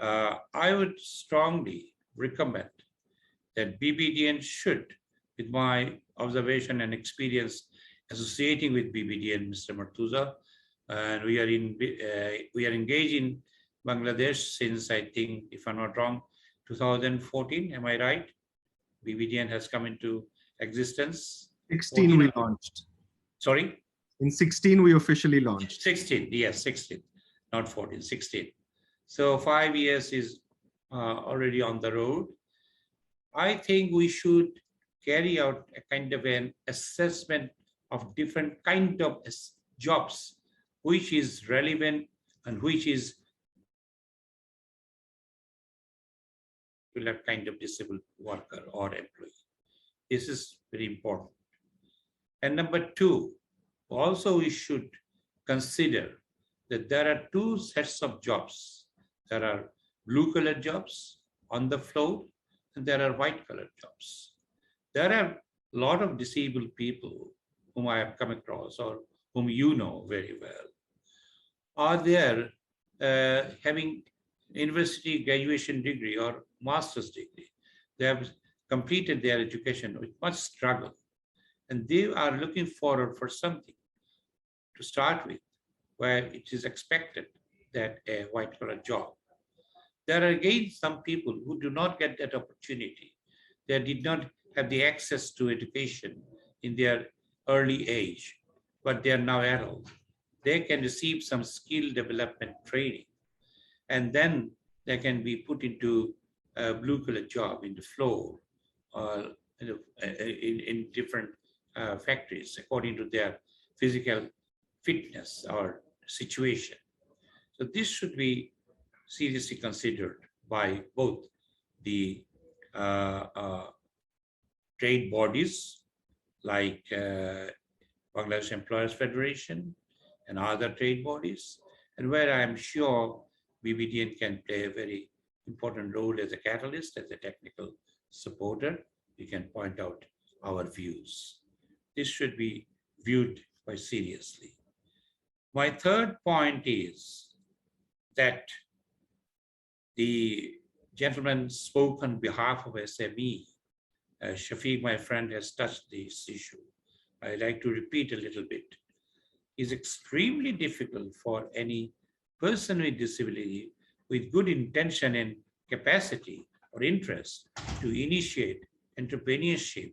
S7: I would strongly recommend that BBDN should, with my observation and experience associating with BBDN, Mr. Murteza, and we are engaged in Bangladesh since, I think, if I'm not wrong, 2014. Am I right? BBDN has come into existence.
S1: 16 we launched.
S7: Sorry?
S1: In 16 we officially launched.
S7: 16, yes, 16, not 14, 16. So 5 years is already on the road. I think we should carry out a kind of an assessment of different kind of jobs, which is relevant and which is particular kind of disabled worker or employee. This is very important. And number two, also we should consider that there are two sets of jobs. There are blue collar jobs on the floor, and there are white collar jobs. There are a lot of disabled people whom I have come across or whom you know very well, are there having university graduation degree or master's degree. They have completed their education with much struggle, and they are looking forward for something to start with, where it is expected that a white collar job. There are again some people who do not get that opportunity. They did not have the access to education in their early age, but they are now adult. They can receive some skill development training, and then they can be put into a blue collar job in the floor or in different factories according to their physical fitness or situation. So this should be seriously considered by both the trade bodies like Bangladesh Employers Federation and other trade bodies, and where I'm sure BBDN can play a very important role as a catalyst, as a technical supporter. We can point out our views. This should be viewed quite seriously. My third point is that the gentleman spoke on behalf of SME. Shafiq, my friend, has touched this issue. I'd like to repeat a little bit. It's extremely difficult for any person with disability with good intention and capacity or interest to initiate entrepreneurship,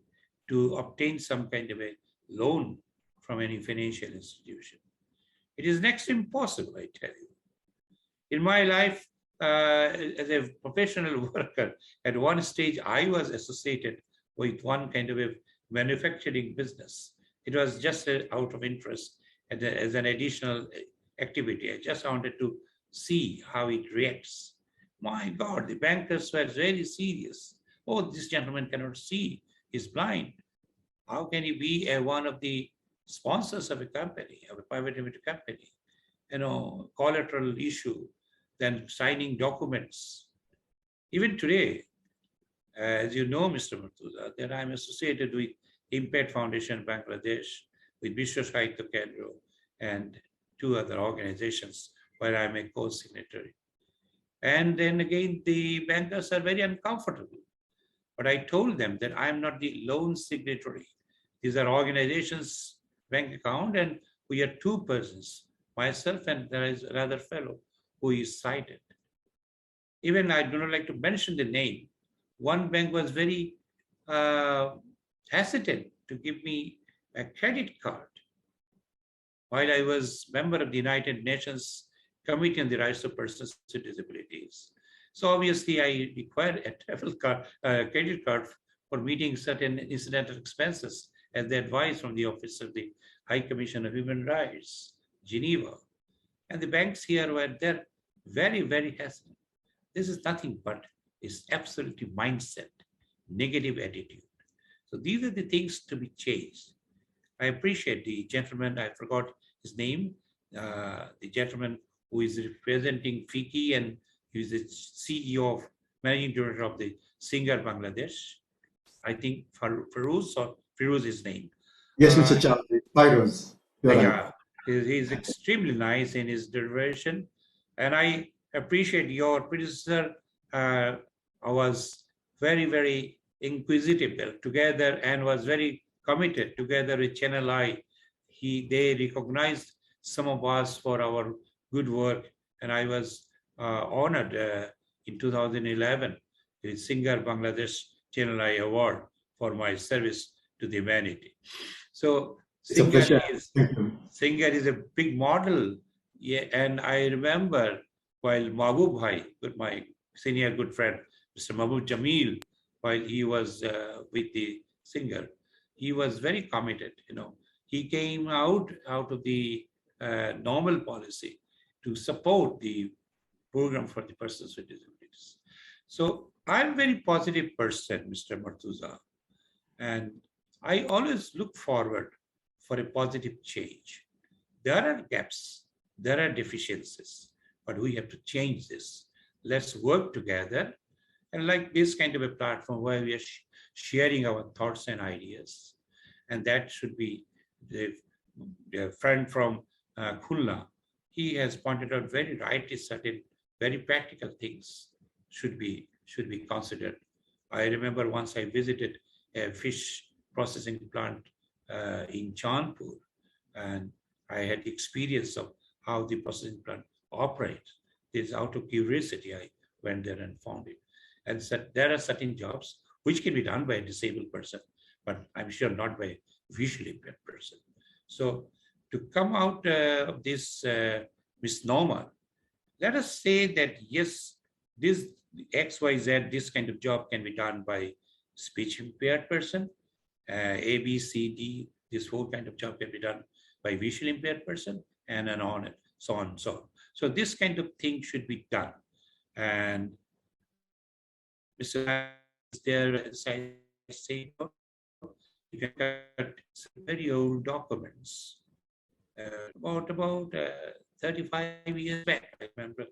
S7: to obtain some kind of a loan from any financial institution. It is next to impossible, I tell you. In my life, as a professional worker, at one stage, I was associated with one kind of a manufacturing business. It was just out of interest as an additional activity. I just wanted to see how it reacts. My God, the bankers were very serious. Oh, this gentleman cannot see, he's blind. How can he be one of the sponsors of a company, of a private limited company? You know, collateral issue, then signing documents. Even today, as you know, Mr. Murteza, that I'm associated with Impact Foundation Bangladesh, with Vishwa Sahitya Kendra, and two other organizations where I'm a co-signatory. And then again, the bankers are very uncomfortable. But I told them that I'm not the lone signatory. These are organizations' bank account, and we are two persons, myself and there is another fellow who is cited. Even I do not like to mention the name. One bank was very hesitant to give me a credit card while I was member of the United Nations Committee on the Rights of Persons with Disabilities. So obviously I required a travel card, credit card for meeting certain incidental expenses as the advice from the Office of the High Commission of Human Rights, Geneva. And the banks here were there very, very hesitant. This is nothing but is absolutely mindset, negative attitude. So these are the things to be changed. I appreciate the gentleman, I forgot his name, the gentleman who is representing FICCI, and he is the CEO of, Managing Director of the Singer Bangladesh. I think Fairoz, or Fairoz is his name.
S5: Yes, Mr. Choudhuri, Fairoz.
S7: Yeah, he's extremely nice in his derivation. And I appreciate your predecessor. I was very, very inquisitive together and was very committed together with Channel I. They recognized some of us for our good work. And I was honored in 2011 with Singer Bangladesh Channel I Award for my service to the humanity. So Singer is a big model. Yeah, and I remember while Mahbub Bhai, my senior good friend, Mr. Mahbub Jamil, while he was with the Singer, he was very committed. He came out of the normal policy to support the program for the persons with disabilities. So I'm a very positive person, Mr. Murteza, and I always look forward for a positive change. There are gaps, there are deficiencies, but we have to change this. Let's work together. And like this kind of a platform where we are sharing our thoughts and ideas. And that should be the friend from Khulna. He has pointed out very rightly certain very practical things should be considered. I remember once I visited a fish processing plant in Chandpur, and I had the experience of how the processing plant operates. This out of curiosity, I went there and found it. And said there are certain jobs which can be done by a disabled person, but I'm sure not by a visually impaired person. So to come out of this misnomer, let us say that yes, this XYZ, this kind of job can be done by speech impaired person, A, B, C, D, this whole kind of job can be done by visually impaired person, and on and so on and so on. So this kind of thing should be done. And Mr. there, as I say, you can cut very old documents about 35 years back. I remember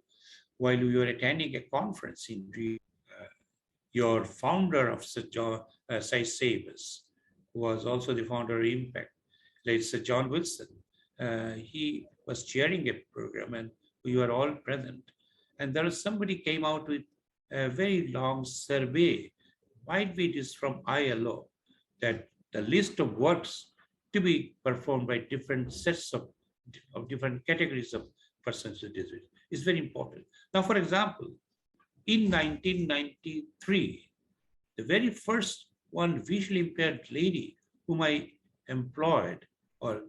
S7: while we were attending a conference in Rio, your founder of Sightsavers, who was also the founder of Impact, late Sir John Wilson, he was chairing a program and we were all present. And there was somebody came out with a very long survey, might be this from ILO, that the list of works to be performed by different sets of different categories of persons with disability is very important. Now, for example, in 1993, the very first one visually impaired lady whom I employed or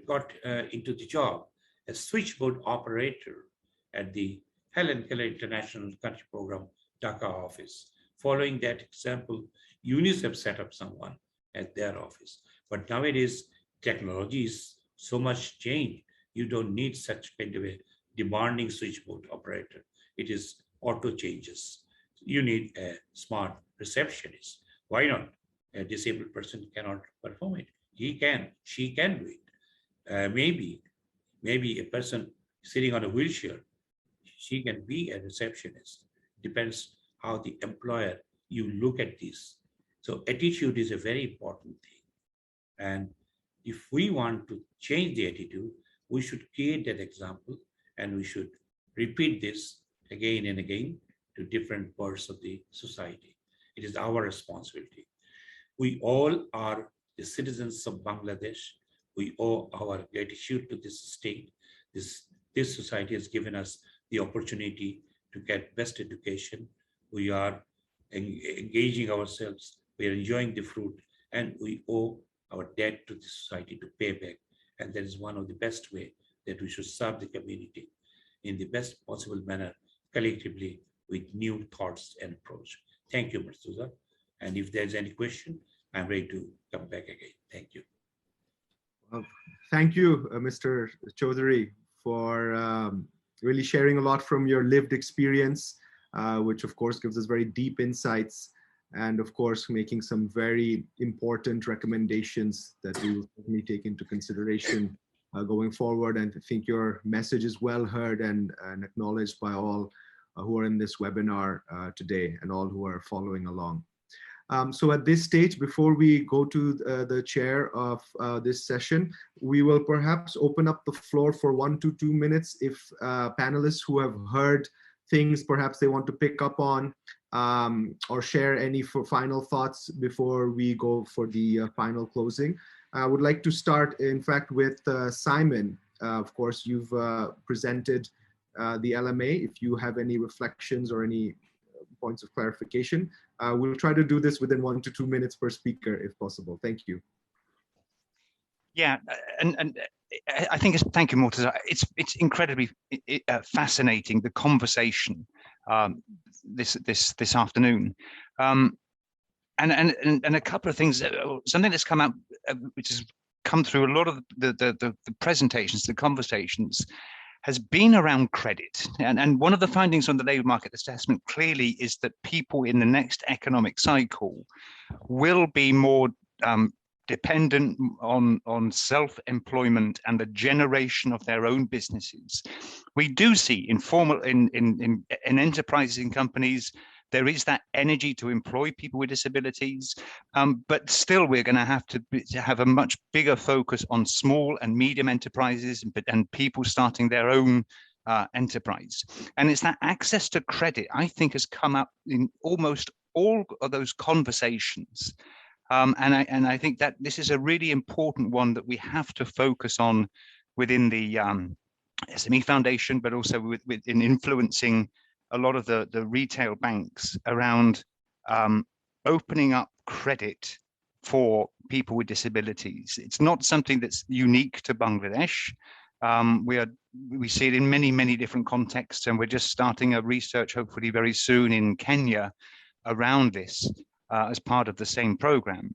S7: got into the job, a switchboard operator at the Helen Keller International Country Program Dhaka office. Following that example, UNICEF set up someone at their office. But nowadays, technology is so much changed. You don't need such kind of a demanding switchboard operator. It is auto changes. You need a smart receptionist. Why not? A disabled person cannot perform it. He can, she can do it. Maybe a person sitting on a wheelchair, she can be a receptionist. Depends how the employer, you look at this. So attitude is a very important thing. And if we want to change the attitude, we should create that example and we should repeat this again and again to different parts of the society. It is our responsibility. We all are the citizens of Bangladesh. We owe our gratitude to this state. This society has given us the opportunity to get best education. We are engaging ourselves. We are enjoying the fruit, and we owe our debt to the society to pay back. And that is one of the best way that we should serve the community in the best possible manner, collectively, with new thoughts and approach. Thank you, Murteza. And if there's any question, I'm ready to come back again. Thank you.
S1: Thank you, Mr. Choudhuri, for really sharing a lot from your lived experience, which of course gives us very deep insights, and of course making some very important recommendations that we will certainly take into consideration going forward. And I think your message is well heard and acknowledged by all who are in this webinar today and all who are following along. So at this stage, before we go to the chair of this session, we will perhaps open up the floor for 1 to 2 minutes if panelists who have heard things perhaps they want to pick up on or share any final thoughts before we go for the final closing. I would like to start, in fact, with Simon. Of course, you've presented the LMA. If you have any reflections or any points of clarification, we'll try to do this within 1 to 2 minutes per speaker, if possible. Thank you.
S2: Yeah, and I think thank you, Murteza. It's incredibly fascinating, the conversation this afternoon, and a couple of things. Something that's come out, which has come through a lot of the presentations, the conversations, has been around credit. And one of the findings on the labour market assessment clearly is that people in the next economic cycle will be more dependent on self-employment and the generation of their own businesses. We do see in enterprises, in companies, there is that energy to employ people with disabilities, but still we're going to have a much bigger focus on small and medium enterprises and people starting their own enterprise. And it's that access to credit, I think, has come up in almost all of those conversations. And I think that this is a really important one that we have to focus on within the SME Foundation, but also in influencing a lot of the retail banks around opening up credit for people with disabilities. It's not something that's unique to Bangladesh. We see it in many different contexts, and we're just starting a research, hopefully very soon, in Kenya around this. As part of the same program,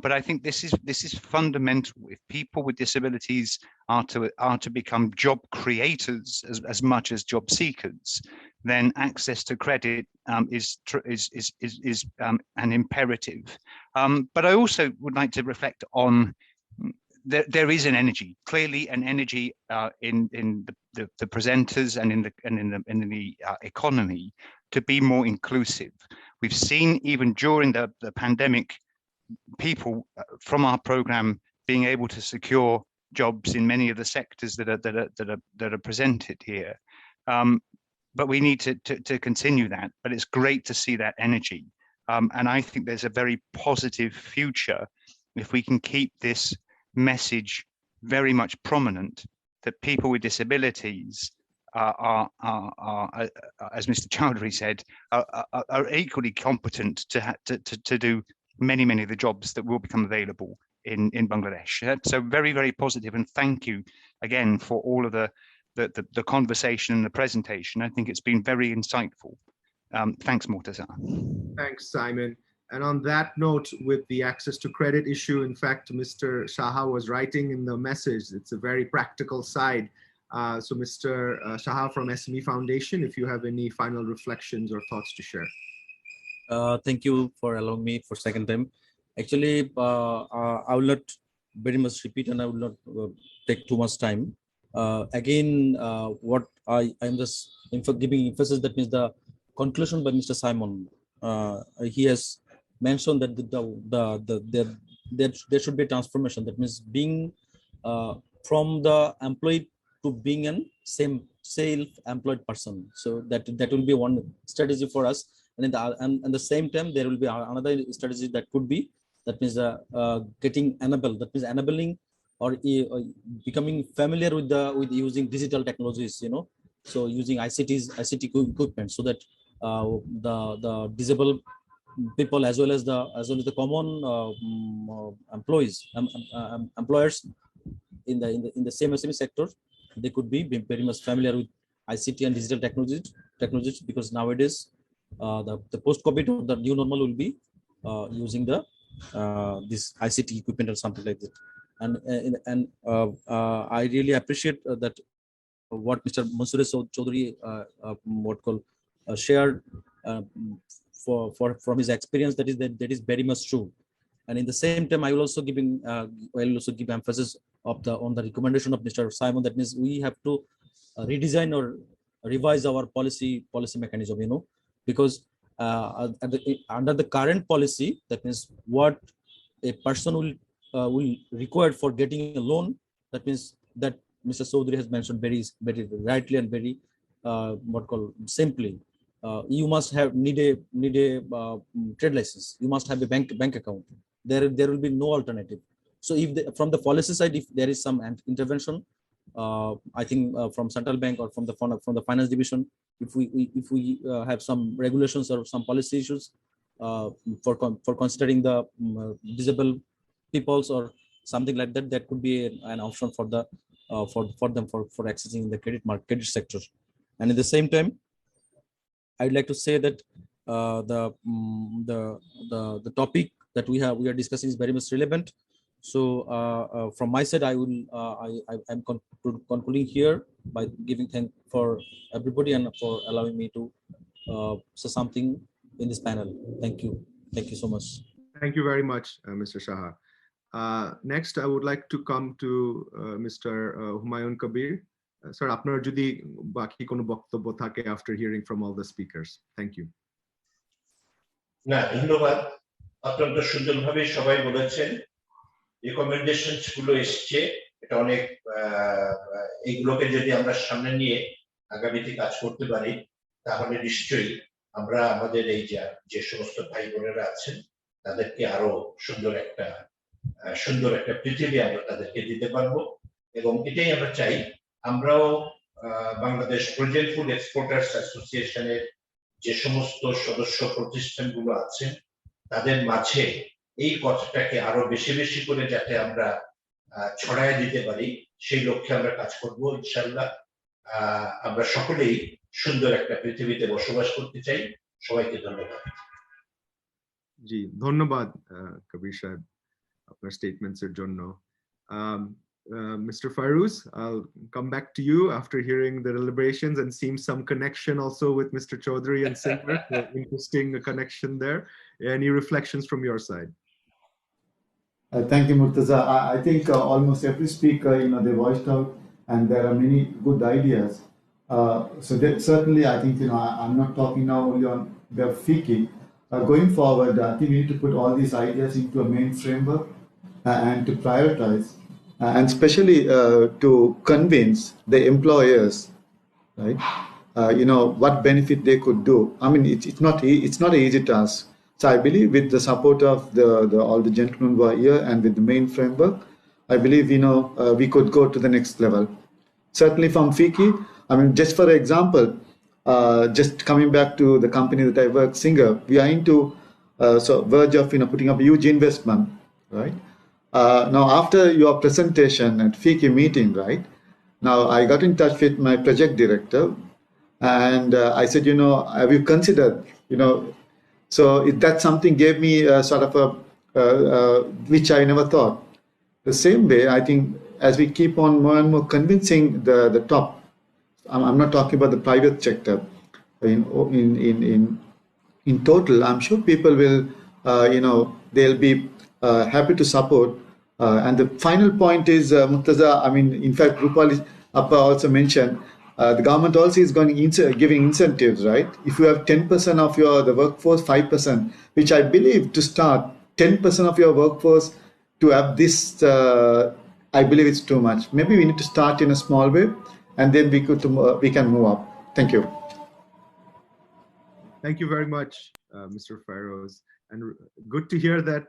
S2: but I think this is fundamental. If people with disabilities are to become job creators as much as job seekers, then access to credit is an imperative. But I also would like to reflect on there is an energy, clearly an energy in the presenters and in the economy to be more inclusive. We've seen even during the pandemic, people from our program being able to secure jobs in many of the sectors that are presented here. But we need to continue that. But it's great to see that energy, and I think there's a very positive future if we can keep this message very much prominent, that people with disabilities are as Mr. Choudhuri said, are equally competent to do many of the jobs that will become available in Bangladesh. So very positive, and thank you again for all of the conversation and the presentation. I think it's been very insightful. Thanks, Murteza.
S1: Thanks, Simon. And on that note, with the access to credit issue, in fact, Mr. Saha was writing in the message, it's a very practical side. So Mr. Saha from SME Foundation, if you have any final reflections or thoughts to share.
S3: Thank you for allowing me for second time. Actually, I will not very much repeat, and I will not take too much time. Again, what I'm just giving emphasis, that means the conclusion by Mr. Simon. He has mentioned that there should be a transformation. That means being from the employee to being an same self-employed person. So that will be one strategy for us. And at the same time, there will be another strategy that could be, that means getting enabled. That means enabling or becoming familiar with using digital technologies. So using ICT equipment, so that the disabled people as well as the common employers in the same SME sector, they could be very much familiar with ICT and digital technologies, because nowadays the post-COVID or the new normal will be using this ICT equipment or something like that. And I really appreciate that what Mr. Monsur Choudhuri shared from his experience. That is very much true. And in the same time, I will also give emphasis on the recommendation of Mr. Simon. That means we have to redesign or revise our policy mechanism. Because under the current policy, that means what a person will require for getting a loan. That means that Mr. Choudhuri has mentioned very rightly and very simply. You must need a trade license. You must have a bank account. There will be no alternative. So if from the policy side, if there is some intervention, I think from central bank or from the finance division, if we have some regulations or some policy issues for considering the disabled peoples or something like that, that could be an option for the for them for accessing the credit sector. And at the same time, I'd like to say that the topic that we are discussing is very much relevant. So from my side, I'm concluding here by giving thanks for everybody and for allowing me to say something in this panel. Thank you so much.
S1: Thank you very much, Mr. Saha. Next, I would like to come to Mr. Humayan Kabir. Sir, আপনার যদি বাকি কোনো বক্তব্য থাকে after hearing from all the speakers. Thank you.
S4: না, ধন্যবাদ। অত্যন্ত সুন্দরভাবে সবাই বলেছেন। রিকমেন্ডেশনস গুলো এসছে, এটা অনেক এইগুলোকে যদি আমরা সামনে নিয়ে আগামীতে কাজ করতে পারি, তাহলে নিশ্চয়ই আমরা আমাদের এই যে সমস্ত ভাই বোনেরা আছেন তাদেরকে আরো সুন্দর একটা পৃথিবী আমরা তাদেরকে দিতে পারবো। এবং এটাই আমরা চাই। আমরাও বাংলাদেশ ফ্রোজেন ফুড এক্সপোর্টার্স অ্যাসোসিয়েশনের যে সমস্ত সদস্য প্রতিষ্ঠানগুলো আছে তাদের মাঝে এই কথাটাকে আরো বেশি বেশি করে যাতে আমরা ছড়ায় দিতে পারি, সেই লক্ষ্যে আমরা কাজ করব ইনশাআল্লাহ। আমরা সকলেই সুন্দর একটা পৃথিবীতে বসবাস করতে চাই। সবাইকে ধন্যবাদ।
S1: জি, ধন্যবাদ কবির সাহেব আপনার স্টেটমেন্টস এর জন্য। Mr. Fairoz, I'll come back to you after hearing the deliberations and seeing some connection also with Mr. Choudhuri and Singh. Interesting connection there. Any reflections from your side?
S5: Thank you, Murteza. I think almost every speaker, they voiced out, and there are many good ideas. So that certainly, I think, I'm not talking now only on the FICCI. Going forward, I think we need to put all these ideas into a main framework and to prioritize. And especially to convince the employers, right? What benefit they could do. I mean, it's not an easy task. So I believe with the support of all the gentlemen who are here and with the main framework, I believe we could go to the next level. Certainly from FICCI, I mean, just for example, just coming back to the company that I work, Singer, we are into verge of putting up a huge investment, right? Now, after your presentation at FICCI meeting, right, now I got in touch with my project director and I said, have you considered, so that something gave me a sort of which I never thought. The same way, I think as we keep on more and more convincing the top, I'm not talking about the private sector, in total, I'm sure people will, they'll be happy to support. And the final point is, Murteza, I mean, in fact, Rupal Appa also mentioned, the government also is giving incentives, right? If you have 10% of the workforce, 5%, which I believe to start 10% of your workforce to have this, I believe it's too much. Maybe we need to start in a small way, and then we can move up. Thank you.
S1: Thank you very much, Mr. Fairoz. And good to hear that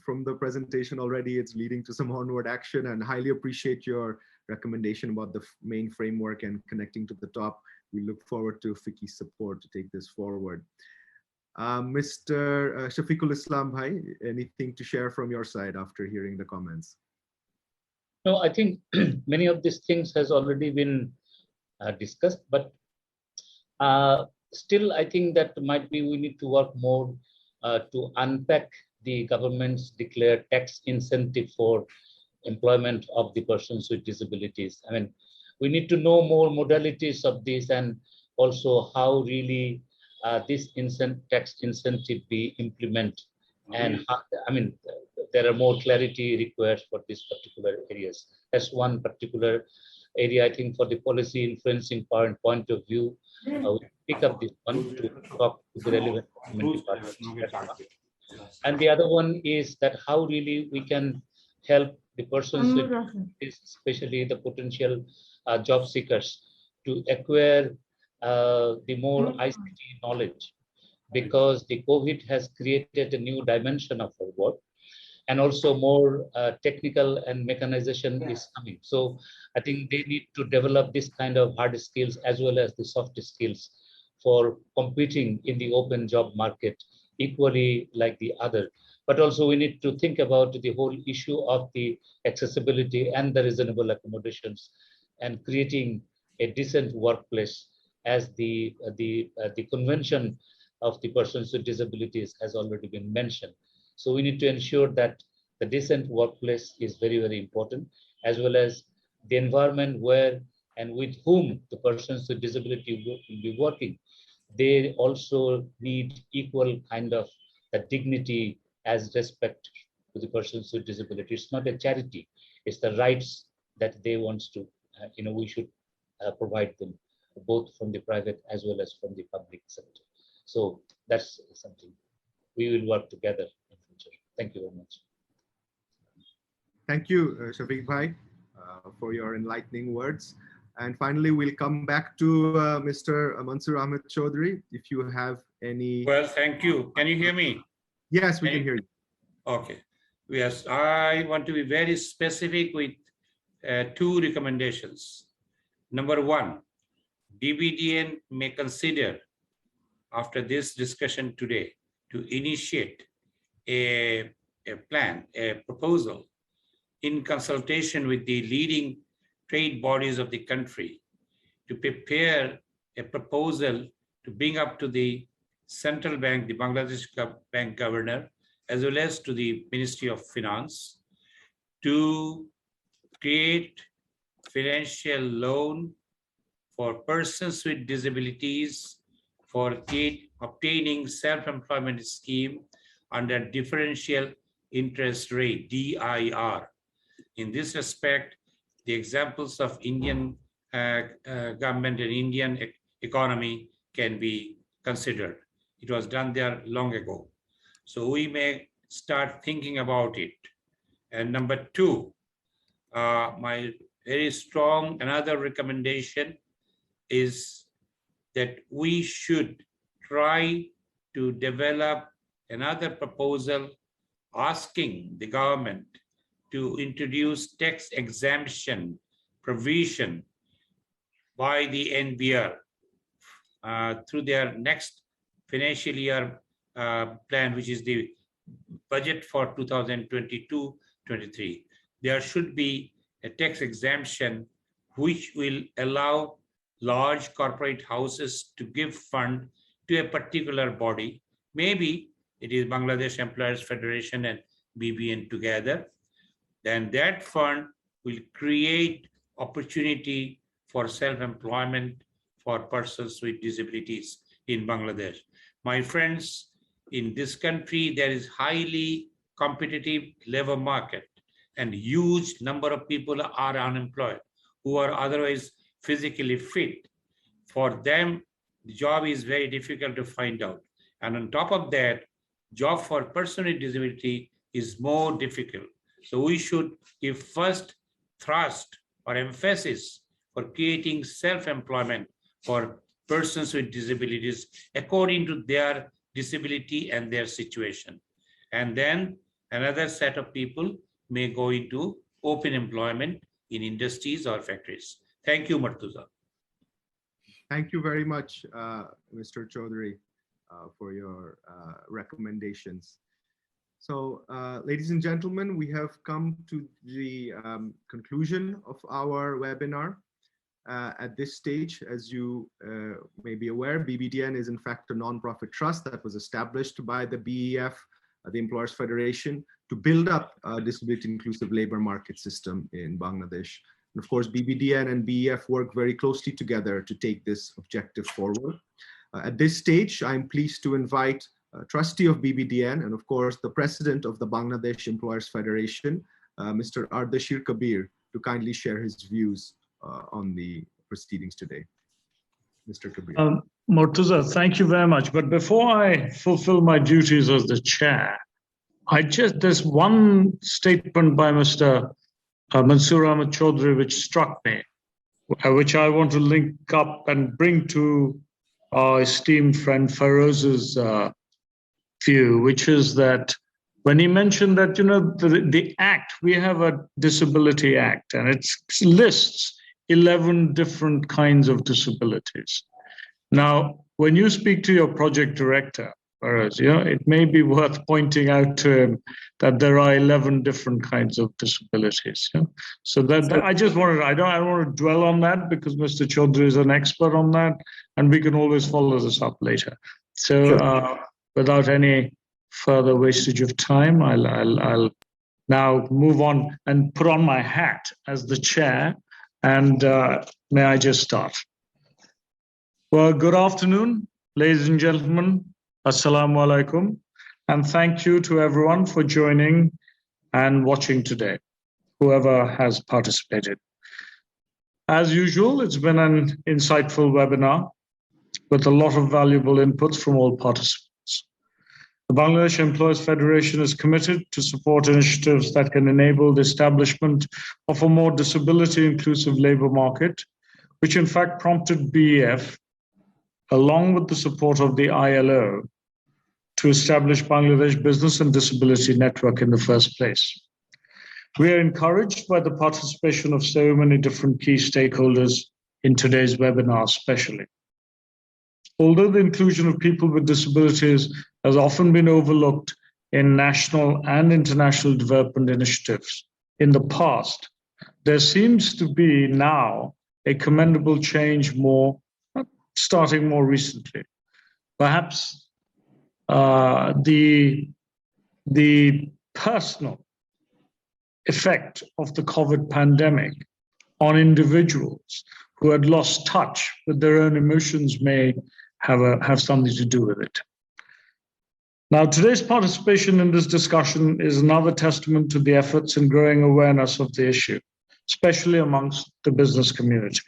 S1: from the presentation already, it's leading to some onward action, and highly appreciate your recommendation about the main framework and connecting to the top. We look forward to FICCI's support to take this forward. Mr. Shafiqul Islam, bhai, anything to share from your side after hearing the comments?
S6: No, I think many of these things has already been discussed, but still I think that might be we need to work more to unpack the government's declared tax incentive for employment of the persons with disabilities. I mean, we need to know more modalities of this, and also how really this tax incentive be implemented. And how, I mean, there are more clarity required for these particular areas. That's one particular area, I think, for the policy influencing point of view. We pick up this one to talk to the relevant departments. And the other one is that how really we can help the persons with, especially the potential job seekers, to acquire the more ICT knowledge, because the COVID has created a new dimension of our work. and also more technical and mechanization is coming. So I think they need to develop this kind of hard skills as well as the soft skills for competing in the open job market equally like the other. But also we need to think about the whole issue of the accessibility and the reasonable accommodations and creating a decent workplace, as the convention of the persons with disabilities has already been mentioned. So we need to ensure that the decent workplace is very, very important, as well as the environment where and with whom the persons with disability will be working. They also need equal kind of dignity as respect to the persons with disability. It's not a charity, it's the rights that they want to, we should provide them, both from the private as well as from the public sector. So that's something we will work together in future. Thank you very much.
S1: Thank you, Shafiq Bhai, for your enlightening words. And finally, we'll come back to Mr. Monsur Ahmed Choudhuri, if you have any.
S7: Well, thank you. Can you hear me?
S1: Yes, we can hear you.
S7: Okay. Yes, I want to be very specific with two recommendations. Number one, BBDN may consider, after this discussion today, to initiate a plan, a proposal in consultation with the leading trade bodies of the country to prepare a proposal to bring up to the central bank, the Bangladesh bank governor, as well as to the Ministry of Finance, to create financial loan for persons with disabilities for obtaining self-employment scheme under differential interest rate, DIR. In this respect, the examples of Indian government and Indian economy can be considered. It was done there long ago. So we may start thinking about it. And number two, my very strong another recommendation is that we should try to develop another proposal asking the government to introduce tax exemption provision by the NBR through their next financial year plan, which is the budget for 2022-23. There should be a tax exemption which will allow large corporate houses to give fund to a particular body. Maybe it is Bangladesh Employers Federation and BBN together. Then that fund will create opportunity for self-employment for persons with disabilities in Bangladesh. My friends, in this country, there is highly competitive labor market and huge number of people are unemployed who are otherwise physically fit. For them, the job is very difficult to find out. And on top of that, job for person with disability is more difficult. So we should give first thrust or emphasis for creating self-employment for persons with disabilities according to their disability and their situation. And then another set of people may go into open employment in industries or factories. Thank you, Murteza.
S1: Thank you very much, Mr. Choudhuri, for your recommendations. So, ladies and gentlemen, we have come to the conclusion of our webinar. At this stage, as you may be aware, BBDN is in fact a non-profit trust that was established by the BEF, the Employers Federation, to build up a disability inclusive labor market system in Bangladesh. And of course, BBDN and BEF work very closely together to take this objective forward. At this stage, I'm pleased to invite Trustee of BBDN and of course the President of the Bangladesh Employers Federation, Mr. Ardashir Kabir, to kindly share his views on the proceedings today. Mr. Kabir.
S8: Murteza, thank you very much. But before I fulfill my duties as the chair, there's one statement by Mr. Monsur Ahmed Choudhuri which struck me, which I want to link up and bring to our esteemed friend Fairoz's view, which is that when he mentioned that, the Act, we have a Disability Act, and it lists 11 different kinds of disabilities. Now, when you speak to your project director, Fairoz, it may be worth pointing out to him that there are 11 different kinds of disabilities. So that I just wanted, I don't want to dwell on that because Mr. Choudhuri is an expert on that, and we can always follow this up later. So without any further wastage of time, I'll now move on and put on my hat as the chair, and may I just start? Well, good afternoon, ladies and gentlemen. Assalamu alaikum, and thank you to everyone for joining and watching today, whoever has participated. As usual, it's been an insightful webinar with a lot of valuable inputs from all participants. The Bangladesh Employers Federation is committed to support initiatives that can enable the establishment of a more disability-inclusive labour market, which in fact prompted BEF, along with the support of the ILO, to establish Bangladesh Business and Disability Network in the first place. We are encouraged by the participation of so many different key stakeholders in today's webinar especially. Although the inclusion of people with disabilities has often been overlooked in national and international development initiatives in the past, there seems to be now a commendable change starting more recently. Perhaps the personal effect of the COVID pandemic on individuals who had lost touch with their own emotions may have something to do with it. Now, today's participation in this discussion is another testament to the efforts in growing awareness of the issue, especially amongst the business community.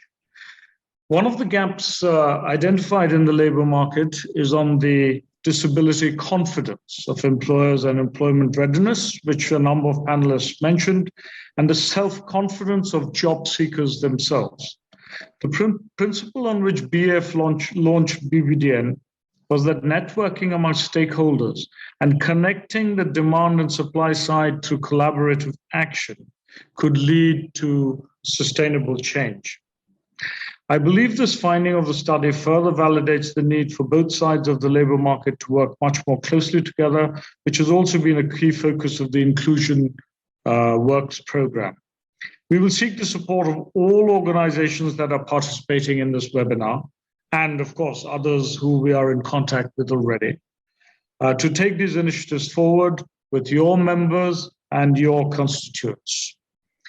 S8: One of the gaps identified in the labor market is on the disability confidence of employers and employment readiness, which a number of panelists mentioned, and the self-confidence of job seekers themselves. The principle on which BF launched BBDN was that networking among stakeholders and connecting the demand and supply side through collaborative action could lead to sustainable change. I believe this finding of the study further validates the need for both sides of the labor market to work much more closely together, which has also been a key focus of the Inclusion Works program. We will seek the support of all organizations that are participating in this webinar, and of course, others who we are in contact with already, to take these initiatives forward with your members and your constituents,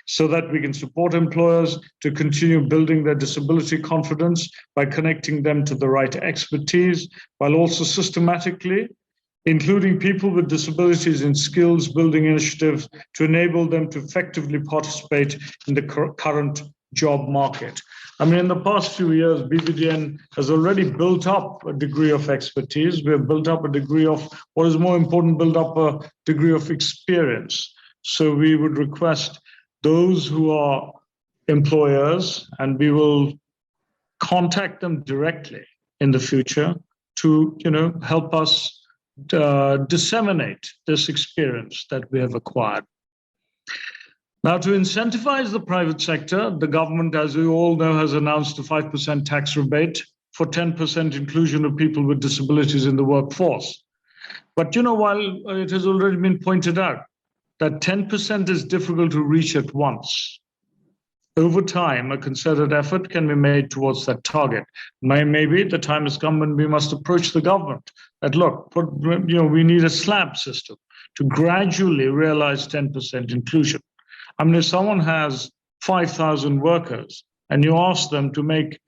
S8: so that we can support employers to continue building their disability confidence by connecting them to the right expertise, while also systematically including people with disabilities in skills building initiatives to enable them to effectively participate in the current job market. I mean, in the past few years, BBDN has already built up a degree of expertise. We have built up a degree of, what is more important, build up a degree of experience. So we would request those who are employers, and we will contact them directly in the future to, help us disseminate this experience that we have acquired. Now, to incentivize the private sector, the government, as we all know, has announced a 5% tax rebate for 10% inclusion of people with disabilities in the workforce. But, while it has already been pointed out that 10% is difficult to reach at once, over time, a concerted effort can be made towards that target. Maybe the time has come when we must approach the government that, look, we need a slab system to gradually realize 10% inclusion. I mean, if someone has 5,000 workers and you ask them to make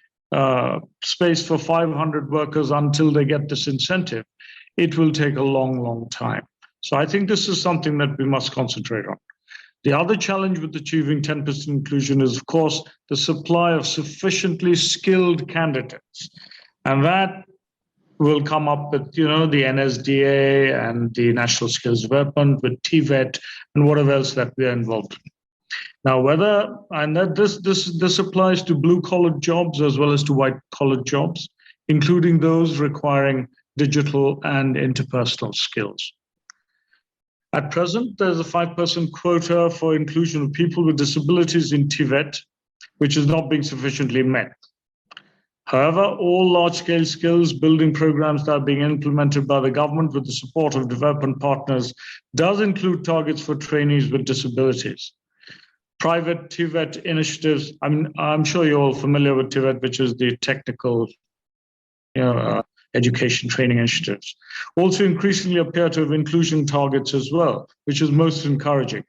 S8: space for 500 workers until they get this incentive, it will take a long, long time. So I think this is something that we must concentrate on. The other challenge with achieving 10% inclusion is, of course, the supply of sufficiently skilled candidates. And that will come up with, the NSDA and the National Skills Development, with TVET and whatever else that we are involved in. Now, this applies to blue-collar jobs as well as to white-collar jobs, including those requiring digital and interpersonal skills. At present, there's a 5% quota for inclusion of people with disabilities in TVET, which is not being sufficiently met. However, all large-scale skills building programs that are being implemented by the government with the support of development partners does include targets for trainees with disabilities. Private TVET initiatives, I'm sure you're all familiar with TVET, which is the technical education training initiatives, also increasingly appear to have inclusion targets as well, which is most encouraging.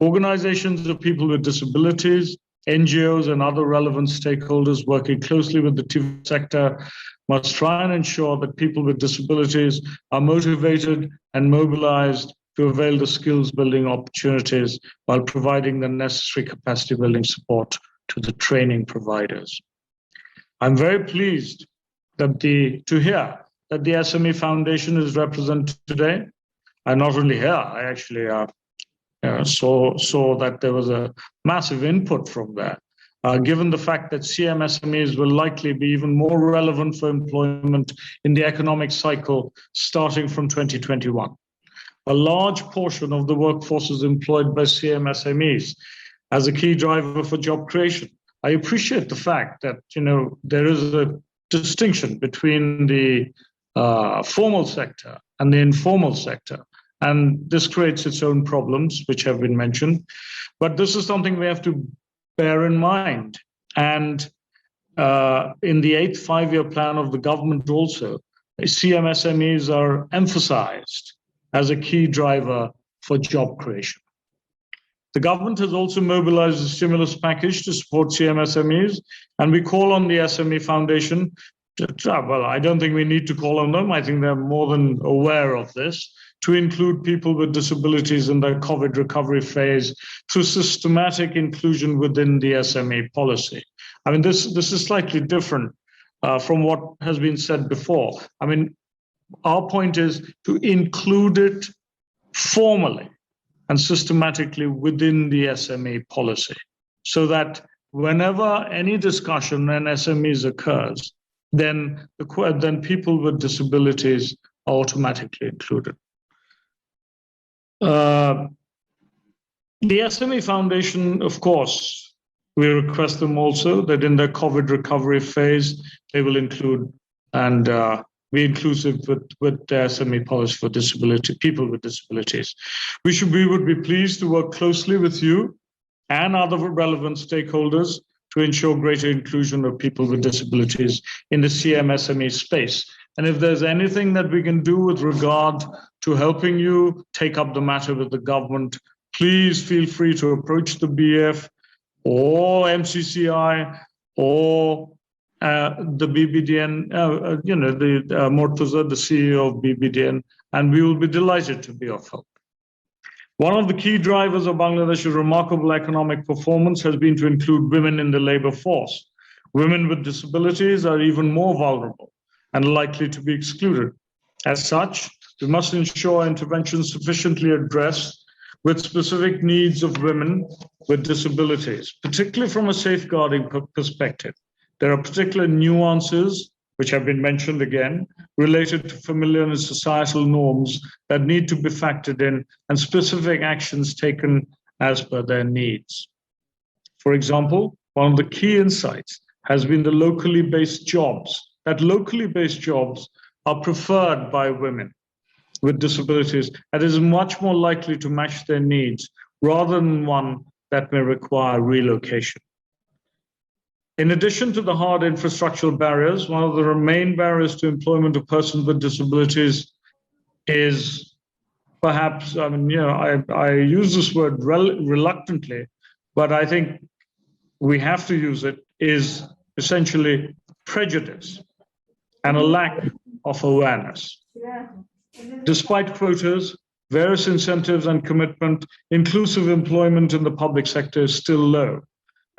S8: Organizations of people with disabilities, NGOs and other relevant stakeholders working closely with the TVET sector must try and ensure that people with disabilities are motivated and mobilized to avail the skills building opportunities while providing the necessary capacity building support to the training providers. I'm very pleased to hear that the SME Foundation is represented today. And not only here, I actually saw that there was a massive input from there, given the fact that CMSMEs will likely be even more relevant for employment in the economic cycle starting from 2021. A large portion of the workforce is employed by CMSMEs as a key driver for job creation. I appreciate the fact that there is a distinction between the formal sector and the informal sector. And this creates its own problems, which have been mentioned. But this is something we have to bear in mind. And in the 8th five-year plan of the government also, CMSMEs are emphasized as a key driver for job creation. The government has also mobilized a stimulus package to support CMSMEs, and we call on the SME Foundation well, I don't think we need to call on them. I think they're more than aware of this, to include people with disabilities in their COVID recovery phase through systematic inclusion within the SME policy. I mean, this is slightly different from what has been said before. I mean, our point is to include it formally and systematically within the SME policy, so that whenever any discussion on SMEs occurs, then people with disabilities are automatically included. The SME Foundation, of course, we request them also that in their COVID recovery phase, they will include and be inclusive with the SME policy for people with disabilities. We would be pleased to work closely with you and other relevant stakeholders to ensure greater inclusion of people with disabilities in the CMSME space. And if there's anything that we can do with regard to helping you take up the matter with the government, please feel free to approach the BF or MCCI or the BBDN, Murteza, the CEO of BBDN, and we will be delighted to be of help. One of the key drivers of Bangladesh's remarkable economic performance has been to include women in the labor force. Women with disabilities are even more vulnerable and likely to be excluded. As such, we must ensure interventions sufficiently address with specific needs of women with disabilities, particularly from a safeguarding perspective. There are particular nuances, which have been mentioned again, related to familiar and societal norms that need to be factored in and specific actions taken as per their needs. For example, one of the key insights has been the locally based jobs, that locally based jobs are preferred by women with disabilities and is much more likely to match their needs rather than one that may require relocation. In addition to the hard infrastructural barriers, one of the main barriers to employment of persons with disabilities is perhaps, I use this word reluctantly, but I think we have to use it, is essentially prejudice and a lack of awareness. Despite quotas, various incentives and commitment, inclusive employment in the public sector is still low.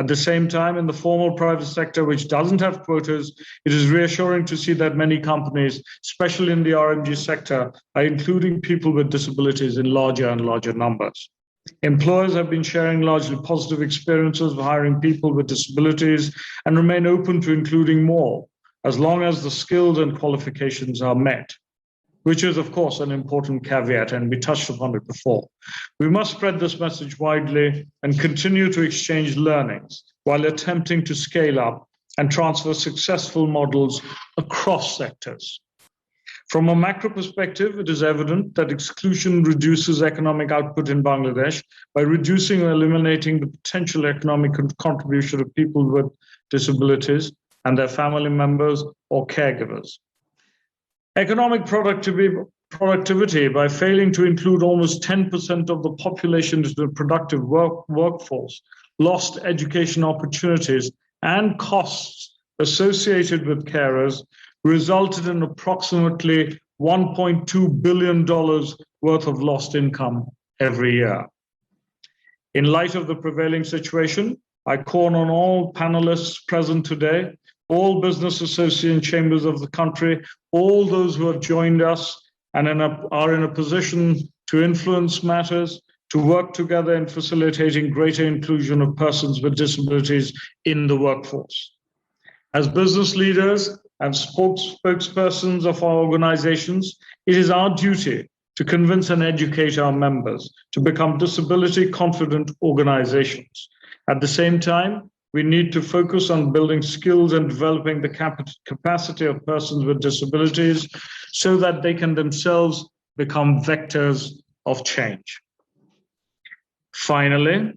S8: At the same time, in the formal private sector, which doesn't have quotas, it is reassuring to see that many companies, especially in the RMG sector, are including people with disabilities in larger and larger numbers. Employers have been sharing largely positive experiences of hiring people with disabilities and remain open to including more, as long as the skills and qualifications are met. which is, of course, an important caveat, and we touched upon it before. We must spread this message widely and continue to exchange learnings while attempting to scale up and transfer successful models across sectors. From a macro perspective, it is evident that exclusion reduces economic output in Bangladesh by reducing or eliminating the potential economic contribution of people with disabilities and their family members or caregivers. Economic productivity by failing to include almost 10% of the population into the productive workforce, lost education opportunities, and costs associated with carers resulted in approximately $1.2 billion worth of lost income every year. In light of the prevailing situation, I call on all panelists present today, all business association chambers of the country, all those who have joined us and are in a position to influence matters, to work together in facilitating greater inclusion of persons with disabilities in the workforce. As business leaders and spokespersons of our organizations, it is our duty to convince and educate our members to become disability-confident organizations. At the same time, we need to focus on building skills and developing the capacity of persons with disabilities so that they can themselves become vectors of change. Finally,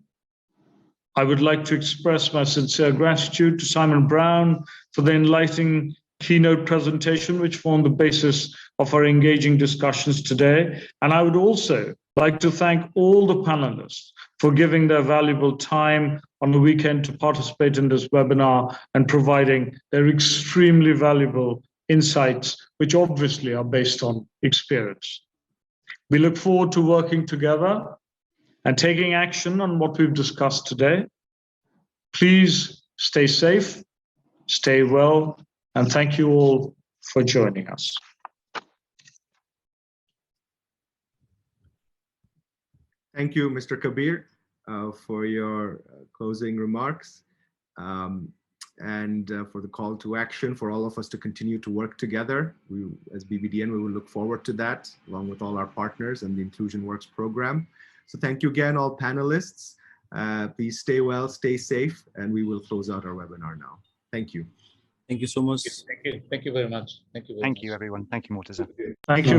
S8: I would like to express my sincere gratitude to Simon Brown for the enlightening keynote presentation, which formed the basis of our engaging discussions today. And I would also like to thank all the panelists for giving their valuable time on the weekend to participate in this webinar and providing their extremely valuable insights, which obviously are based on experience. We look forward to working together and taking action on what we've discussed today. Please stay safe, stay well, and thank you all for joining us.
S1: Thank you, Mr. Kabir, for your closing remarks and for the call to action for all of us to continue to work together. We, as BBDN, we will look forward to that, along with all our partners and the Inclusion Works program. So thank you again, all panelists. Please stay well, stay safe, and we will close out our webinar now. Thank you.
S3: Thank you so much.
S6: Thank you. Thank you very much. Thank you very much.
S2: Thank you, everyone. Thank you, Murteza.
S8: Thank you.